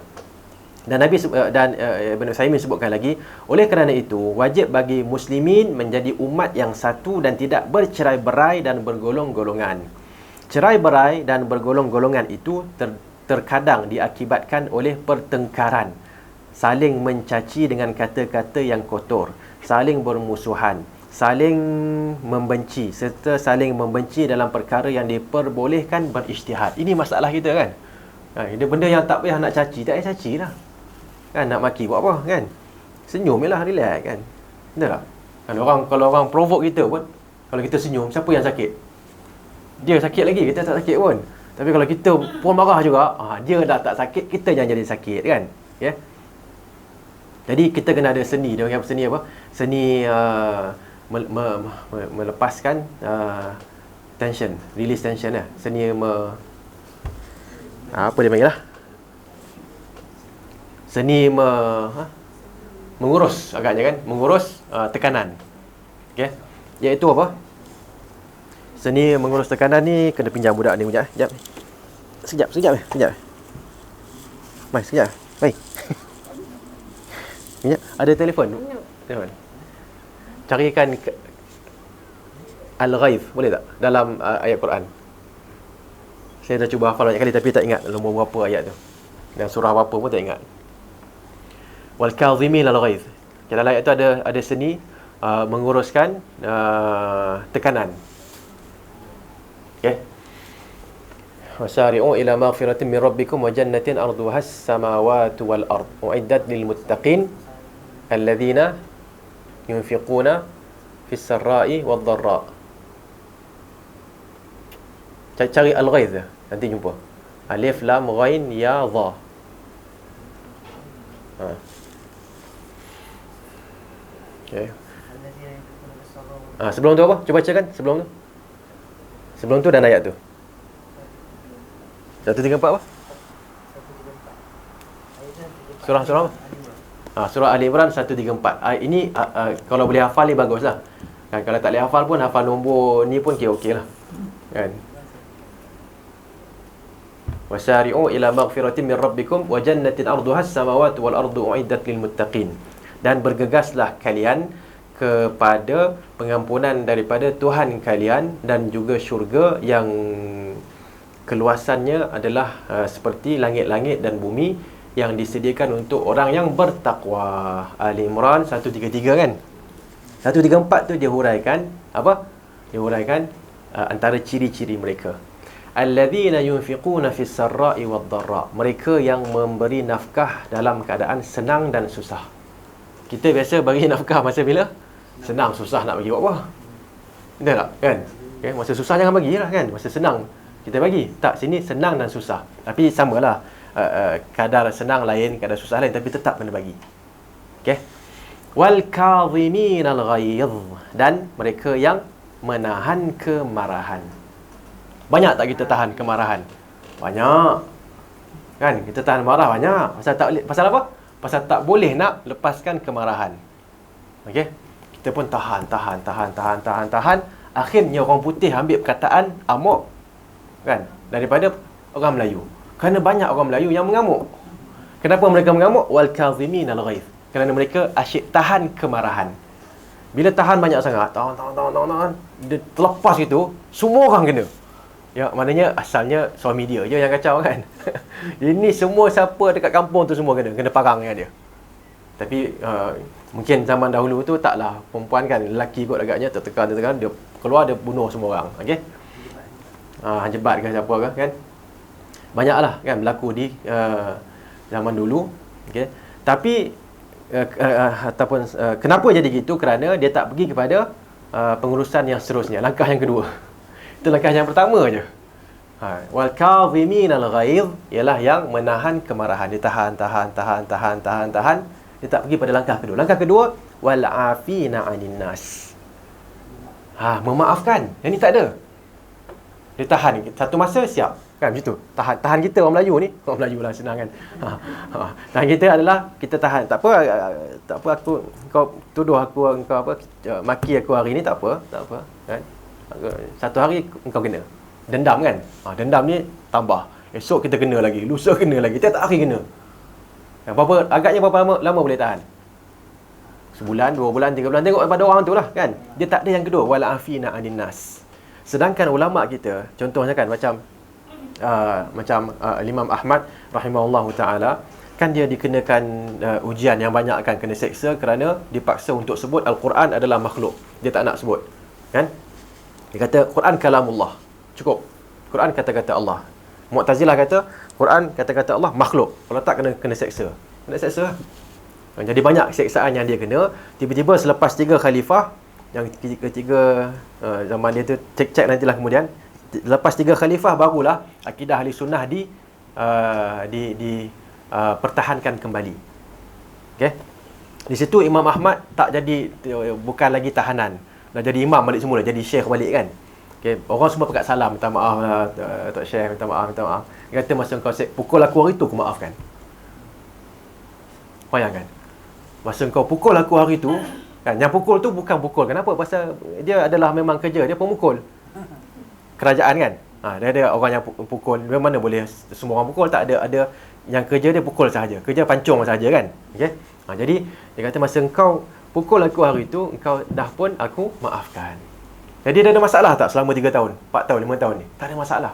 Dan Nabi Ibn Uthaymin sebutkan lagi, oleh kerana itu wajib bagi muslimin menjadi umat yang satu dan tidak bercerai-berai dan bergolong-golongan. Cerai-berai dan bergolong-golongan itu terkadang diakibatkan oleh pertengkaran, saling mencaci dengan kata-kata yang kotor, saling bermusuhan, saling membenci, serta saling membenci dalam perkara yang diperbolehkan berijtihad. Ini masalah kita kan. Ini benda yang tak payah nak caci, tak payah caci lah kan. Nak maki buat apa kan, senyum je lah, relax kan. Betul tak kan? Kalau orang provoke kita pun, kalau kita senyum, siapa yang sakit? Dia sakit lagi, kita tak sakit pun. Tapi kalau kita pun marah juga, dia dah tak sakit, kita yang jadi sakit kan. Okay? Jadi kita kena ada seni. Dia panggil seni apa? Seni melepaskan tension, release tension lah. Seni apa dia panggil lah? Seni mengurus agaknya kan, mengurus tekanan. Okey. Iaitu apa? Seni mengurus tekanan ni kena pinjam budak ni sekejap. Sekejap. Mai, sekejap. Mai. Sekejap. Ada telefon. Carikan Al-Ghaith, boleh tak? Dalam ayat Quran. Saya dah cuba hafal banyak kali tapi tak ingat nombor berapa ayat tu. Dan surah apa pun tak ingat. Wal kadhimin al-ghaith. Dalam ayat tu ada seni menguruskan tekanan. Okey. Wasari'u ila maghfiratin min rabbikum wa jannatin arduha as-samawati wal ard u'iddat lil muttaqin alladhina yunfiquna fis sarra'i wad dharra. Cari al-ghaith nanti jumpa. Alif lam ghain ya dha. Okay. Sebelum tu apa? Cuba bacakan sebelum tu. Sebelum tu dan ayat tu. 134 apa? Surah apa? Surah Ali Imran 134. Ini kalau boleh hafal ni baguslah. Kan kalau tak boleh hafal pun hafal nombor ni pun okey lah. Kan? Wasari'u ila maghfiratin min rabbikum wa jannatin arduha as-samawati wal ardu u'iddat lil muttaqin. Dan bergegaslah kalian kepada pengampunan daripada Tuhan kalian dan juga syurga yang keluasannya adalah seperti langit-langit dan bumi yang disediakan untuk orang yang bertakwa. Ali Imran 133 kan? 134 tu dia huraikan apa? Dia huraikan antara ciri-ciri mereka. Alladzina yunfiquna fis sarra'i wad dharra. Mereka yang memberi nafkah dalam keadaan senang dan susah. Kita biasa bagi nafkah masa bila? Senang, susah nak bagi buat apa? Betul tak? Kan? Okay, masa susah jangan bagilah kan. Masa senang kita bagi. Tak, sini senang dan susah. Tapi samalah. Kadar senang lain, kadar susah lain, tapi tetap kena bagi. Okey. Wal kadhimin al-ghaidh. Dan mereka yang menahan kemarahan. Banyak tak kita tahan kemarahan? Banyak. Kan? Kita tahan marah banyak. Pasal apa? Pasal tak boleh nak lepaskan kemarahan. Okey? Kita pun tahan. Akhirnya orang putih ambil perkataan amok. Kan? Daripada orang Melayu. Kerana banyak orang Melayu yang mengamuk. Kenapa mereka mengamuk? Wal kadhimin al-ghaidh. Kerana mereka asyik tahan kemarahan. Bila tahan banyak sangat, tahan. Dia terlepas gitu, semua orang kena. Ya, maknanya asalnya suami dia je yang kacau kan. Ini semua siapa dekat kampung tu semua kena parang dengan dia. Tapi mungkin zaman dahulu tu taklah, perempuan kan, lelaki kot agaknya tertekan, dia keluar dia bunuh semua orang. Okey. Jebat ke siapa ke kan. Banyaklah kan berlaku di zaman dulu. Okey. Tapi kenapa jadi gitu? Kerana dia tak pergi kepada pengurusan yang seterusnya, langkah yang kedua. Itu langkah yang pertama je. Wal kadhimin al-ghaidh ialah yang menahan kemarahan. Dia tahan. Dia tak pergi pada langkah kedua. Langkah kedua, wal afina 'anil nas. Memaafkan. Yang ni tak ada. Dia tahan. Satu masa siap. Kan macam tu. Tahan kita orang Melayu ni. Orang Melayu lah senang kan. Tahan kita adalah kita tahan. Tak apa kau tuduh aku, kau maki aku hari ni tak apa. Kan? Satu hari engkau kena. Dendam kan? Dendam ni tambah. Esok kita kena lagi, lusa kena lagi, tiap hari kena. Agaknya berapa lama boleh tahan? Sebulan, 2 bulan, 3 bulan. Tengok pada orang tu lah kan. Dia tak ada yang kedua. Wala afina 'anil nas. Sedangkan ulama kita, contohnya kan macam Imam Ahmad rahimahullahu taala, kan dia dikenakan ujian yang banyak, kan kena seksa kerana dipaksa untuk sebut Al-Quran adalah makhluk. Dia tak nak sebut. Kan? Dia kata Quran kalamullah. Cukup. Quran kata-kata Allah. Mu'tazilah kata Quran kata-kata Allah makhluk. Kalau tak kena seksa. Kena seksa. Jadi banyak seksaan yang dia kena. Tiba-tiba selepas 3 khalifah, yang ketiga zaman dia tu cek nantilah kemudian, lepas 3 khalifah barulah akidah ahli sunnah pertahankan kembali. Okey. Di situ Imam Ahmad tak jadi, bukan lagi tahanan, dah jadi imam balik semula, jadi syekh balik kan. Okay. Orang semua pekat salam, minta maaf lah Tok Syekh, minta maaf. Dia kata masa kau pukul aku hari tu, aku maafkan. Bayangkan, masa kau pukul aku hari tu kan, yang pukul tu bukan pukul, kenapa? Pasal dia adalah memang kerja dia pemukul kerajaan kan. Dia ada orang yang pukul, mana boleh semua orang pukul, tak ada. Ada yang kerja dia pukul sahaja, kerja pancung sahaja kan. Okey. Jadi dia kata masa engkau pukul aku hari tu, engkau dah pun aku maafkan. Jadi dia ada masalah tak selama 3 tahun, 4 tahun, 5 tahun ni? Tak ada masalah.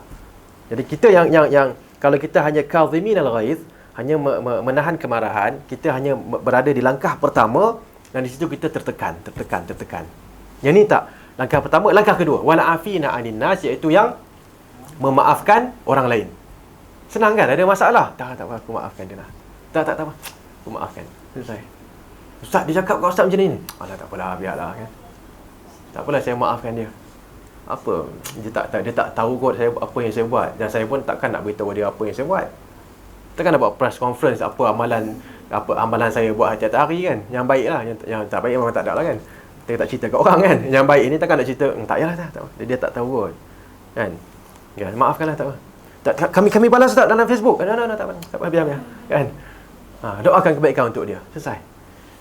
Jadi kita yang kalau kita hanya kadhimin al-ghaiz, hanya menahan kemarahan, kita hanya berada di langkah pertama dan di situ kita tertekan. Yang ni tak. Langkah pertama, langkah kedua, wala afina 'anil nas, iaitu yang memaafkan orang lain. Senang kan? Ada masalah? Tak apa, aku maafkan dia lah. Tak apa. Aku maafkan. Selesai. Ustaz, dia cakap kat ustaz macam ni. Alah, tak apalah, biarlah kan. Tak apalah, saya maafkan dia. Apa? Dia tak tahu kot saya apa yang saya buat, dan saya pun takkan nak beritahu dia apa yang saya buat. Takkan nak buat press conference apa amalan saya buat setiap hari kan. Yang baik lah, yang tak baik memang tak ada lah kan. Kita tak cerita kat orang kan. Yang baik ni takkan nak cerita, tak payahlah tak. Dia tak tahu kot. Kan? Ya, maafkanlah, tak apa. Kami balas tak dalam Facebook. Tak apa, biar. Kan? Doakan kebaikan untuk dia. Selesai.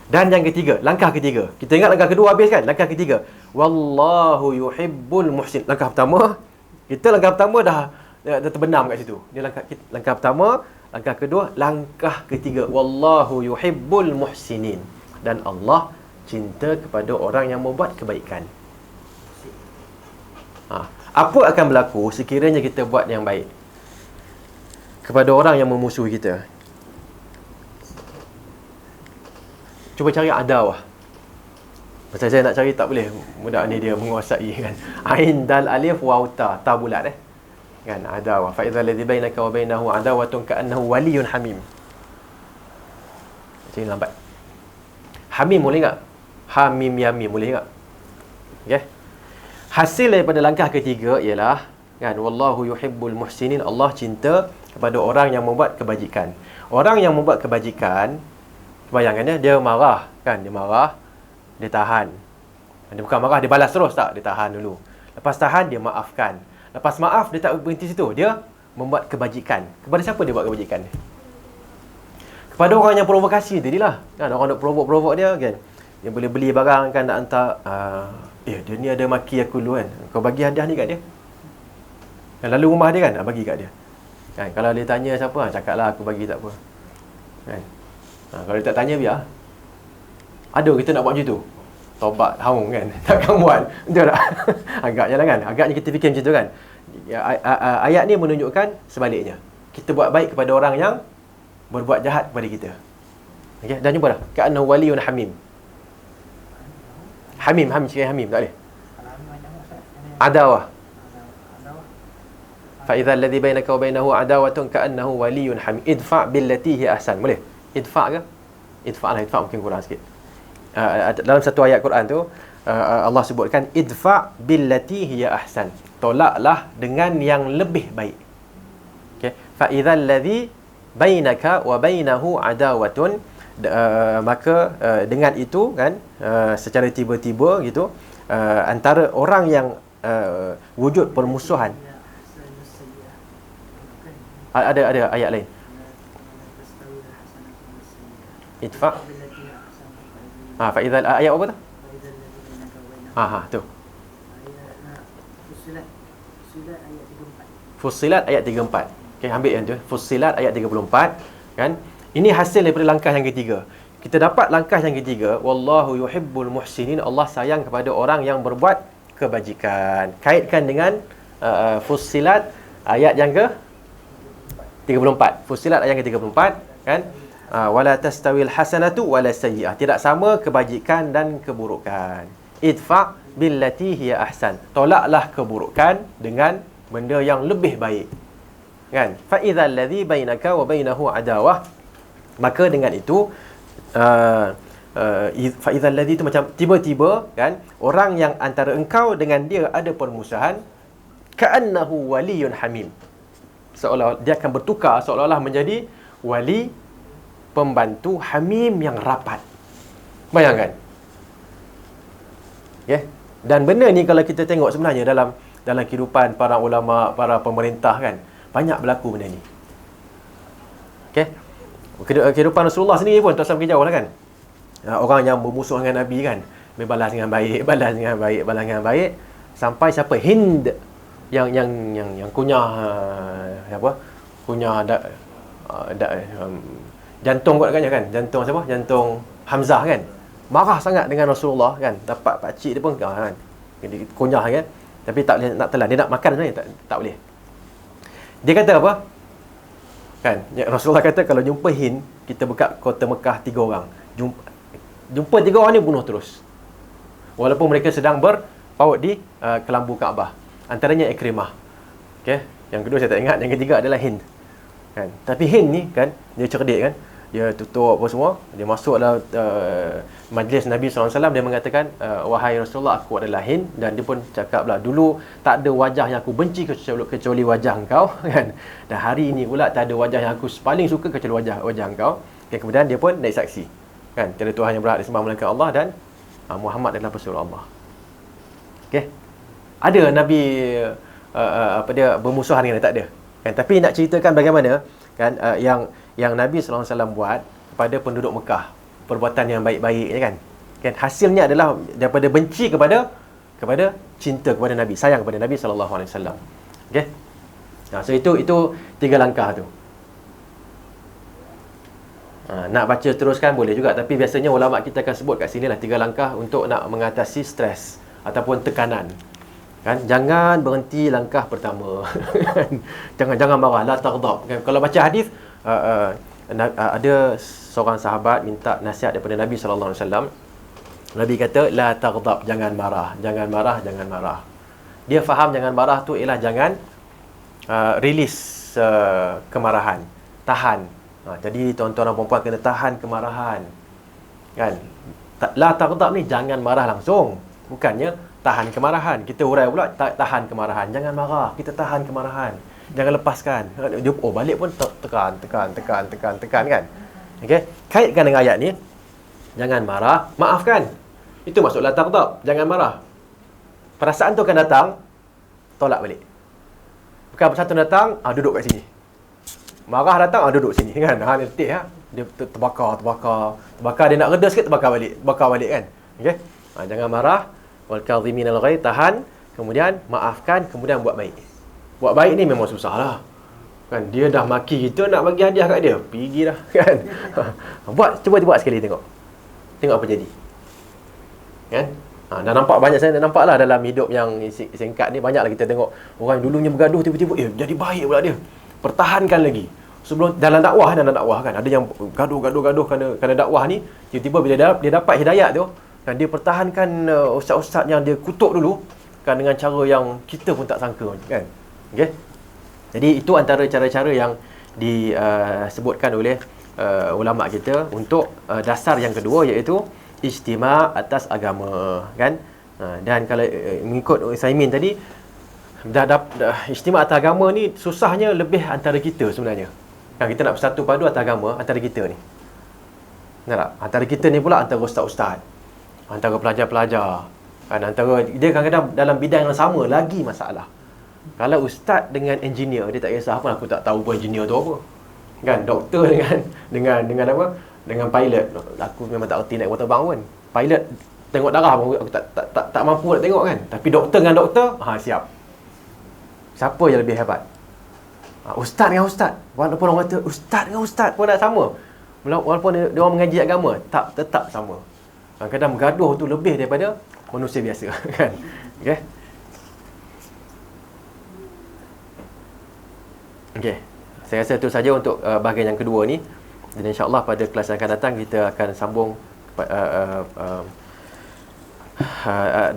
Dan yang ketiga, langkah ketiga. Kita ingat langkah kedua habis kan? Langkah ketiga, wallahu yuhibbul muhsin. Langkah pertama dah terbenam kat situ. Dia langkah pertama, langkah kedua, langkah ketiga, wallahu yuhibbul muhsinin. Dan Allah cinta kepada orang yang membuat kebaikan. Apa akan berlaku sekiranya kita buat yang baik kepada orang yang memusuhi kita? Cuba cari adawah. Macam saya nak cari tak boleh. Budak ni dia menguasai kan. Ain dal alif waw ta, ta bulat kan, adawah. Fa idza ladzi bainaka wa bainahu adawatun ka'annahu waliyyun hamim. Macam lambat. Hamim boleh tak? Hamim yamim boleh tak? Okey. Hasil daripada langkah ketiga ialah kan, wallahu yuhibbul muhsinin. Allah cinta kepada orang yang membuat kebajikan. Orang yang membuat kebajikan, bayangkan dia marah kan, dia tahan. Dia bukan marah, dia balas terus, tak, dia tahan dulu. Lepas tahan, dia maafkan. Lepas maaf, dia tak berhenti situ, dia membuat kebajikan. Kepada siapa dia buat kebajikan? Kepada orang yang provokasi tadilah kan, orang nak provok dia kan. Dia boleh beli barang kan, nak hantar, dia ni ada maki aku dulu kan, kau bagi hadiah ni kat dia. Lalu rumah dia kan, bagi kat dia kan. Kalau dia tanya siapa, cakaplah aku bagi, tak apa kan. Kalau dia tak tanya, biar. Ada kita nak buat macam tu, tobat haung kan. Takkan buat, betul tak? Agaknya lah kan, agaknya kita fikir macam tu kan. Ayat ni menunjukkan sebaliknya. Kita buat baik kepada orang yang berbuat jahat kepada kita. Okay? Dan jumpa dah, ka'annahu waliyyun hamim. Hamim, cakap hamim, tak boleh. Adawah. Fa idza alladhi bainaka wa bainahu adawatun ka'annahu waliyyun hamim. Idfa' billati hi ahsan. Boleh? Idfa' ke? Idfa' mungkin kurang sikit. Dalam satu ayat Quran tu, Allah sebutkan idfa' billati hiya ahsan. Tolaklah dengan yang lebih baik. Okey. Fa idza alladhi bainaka wa bainahu adawatun, maka dengan itu kan, secara tiba-tiba gitu, antara orang yang wujud permusuhan. Ada ayat lain. Idfa' fa idza, ayat apa tu? Tu. Fussilat ayat 34. Okey, ambil yang tu. Fussilat ayat 34 kan. Ini hasil daripada langkah yang ketiga. Kita dapat langkah yang ketiga, wallahu yuhibbul muhsinin. Allah sayang kepada orang yang berbuat kebajikan. Kaitkan dengan Fussilat ayat yang ke 34. Fussilat ayat yang ke-34 kan. Wala tastawil hasanatu wala sayyi'ah. Tidak sama kebajikan dan keburukan. Idfa' billati hiya ahsan. Tolaklah keburukan dengan benda yang lebih baik. Kan? Fa idzal ladzi bainaka wa bainahu adawah. Maka dengan itu fa idzal ladzi itu macam tiba-tiba kan, orang yang antara engkau dengan dia ada permusuhan, ka'annahu waliyyun hamim. Seolah dia akan bertukar seolah-olah menjadi wali pembantu hamim yang rapat. Bayangkan. Okay? Dan benda ni kalau kita tengok sebenarnya dalam kehidupan para ulama, para pemerintah kan, banyak berlaku benda ni. Okay? Kehidupan Rasulullah sendiri pun tak sampai jauh lah kan. Orang yang bermusuh dengan Nabi kan, balas dengan baik, balas dengan baik, sampai siapa? Hind yang kunyah jantung kot kan, jantung siapa? Jantung Hamzah kan. Marah sangat dengan Rasulullah kan. Dapat pakcik dia pun kan. Dia kunyah kan. Tapi tak boleh nak telan. Dia nak makan sebenarnya tak boleh. Dia kata apa? Kan, Rasulullah kata kalau jumpa Hind, kita buka kota Mekah 3 orang. Jumpa 3 orang ni bunuh terus. Walaupun mereka sedang berpaut di kelambu Kaabah. Antaranya Ikrimah. Okey, yang kedua saya tak ingat, yang ketiga adalah Hind. Kan? Tapi Hind ni kan, dia cerdik kan. Dia tutup apa semua, dia masuk dalam majlis Nabi SAW. Dia mengatakan, wahai Rasulullah, aku adalah Hind. Dan dia pun cakap lah, dulu tak ada wajah yang aku benci kecuali wajah engkau kan. Dan hari ini pula tak ada wajah yang aku paling suka kecuali wajah engkau. Dan kemudian dia pun naik saksi kan, tiada Tuhan yang berhak disembah melainkan Allah, dan Muhammad adalah pesuruh Allah. Okey, ada Nabi dia bermusuhan dengan dia? Tak ada kan. Tapi nak ceritakan bagaimana kan yang Nabi SAW buat kepada penduduk Mekah, perbuatan yang baik-baik je kan. Hasilnya adalah daripada benci kepada cinta kepada Nabi, sayang kepada Nabi SAW. Okey. So itu 3 langkah tu. Nak baca teruskan boleh juga, tapi biasanya ulama kita akan sebut kat sini lah 3 langkah untuk nak mengatasi stres ataupun tekanan. Kan, jangan berhenti langkah pertama. jangan marah, la taghdab. Kan? Kalau baca hadis, ada seorang sahabat minta nasihat daripada Nabi sallallahu alaihi wasallam. Nabi kata la taghdab, jangan marah. Dia faham jangan marah tu ialah jangan release kemarahan, tahan. Jadi tuan-tuan dan puan-puan kena tahan kemarahan. Kan? La taghdab ni jangan marah langsung. Bukannya tahan kemarahan. Kita urai pula tahan kemarahan. Jangan marah, kita tahan kemarahan. Jangan lepaskan. Dia balik pun tekan kan. Okey. Kaitkan dengan ayat ni. Jangan marah, maafkan. Itu maksud la taghdab, jangan marah. Perasaan tu akan datang, tolak balik. Bukan satu datang, duduk kat sini. Marah datang, duduk sini kan. Dia letih dia terbakar, dia nak reda sikit, bakar balik kan. Okey. Jangan marah, wal kadhimin al-ghaidh, tahan, kemudian maafkan, kemudian buat baik. Buat baik ni memang susah lah. Kan, dia dah maki kita, nak bagi hadiah kat dia, pergi dah kan. Cuba buat sekali tengok apa jadi. Kan? Dah nampak banyak, saya nampak lah dalam hidup yang singkat ni, banyaklah kita tengok orang yang dulunya bergaduh, tiba-tiba jadi baik pula dia. Pertahankan lagi. Sebelum dalam dakwah kan, ada yang gaduh kerana dakwah ni, tiba-tiba bila dia dapat hidayat tu, kan, dia pertahankan ustaz-ustaz yang dia kutuk dulu kan, dengan cara yang kita pun tak sangka kan. Okey. Jadi itu antara cara-cara yang disebutkan oleh ulama kita untuk dasar yang kedua, iaitu ijtima' atas agama kan. Dan kalau mengikut Utsaimin tadi, ijtima' atas agama ni susahnya lebih antara kita sebenarnya. Kan, kita nak bersatu padu atas agama antara kita ni. Benar tak? Antara kita ni pula antara ustaz-ustaz, antara pelajar-pelajar kan, antara dia kadang-kadang dalam bidang yang sama lagi masalah. Kalau ustaz dengan engineer, dia tak kisah pun, aku tak tahu pun engineer tu apa. Kan, doktor dengan apa? Dengan pilot. Aku memang tak erti naik waterbang pun. Pilot tengok darah pun aku tak mampu nak tengok kan. Tapi doktor dengan doktor, siap. Siapa yang lebih hebat? Ustaz dengan ustaz. Walaupun orang kata ustaz dengan ustaz pun tak sama. Walaupun dia orang mengaji agama, tetap sama. Kadang-kadang bergaduh tu lebih daripada manusia biasa kan. Okey. Okey. Saya rasa itu saja untuk bahagian yang kedua ni. Dan insya-Allah pada kelas yang akan datang kita akan sambung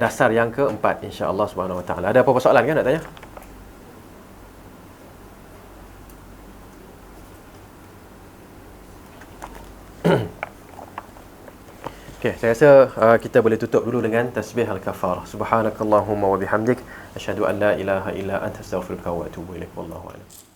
dasar yang keempat, insya-Allah Subhanahu Wa Taala. Ada apa-apa soalan kan nak tanya? Okey, saya rasa kita boleh tutup dulu dengan tasbih al-kafarah. Subhanakallahumma wa bihamdik, asyhadu an la ilaha illa anta, astaghfiruka wa atubu ilaik. Wallahu a'lam.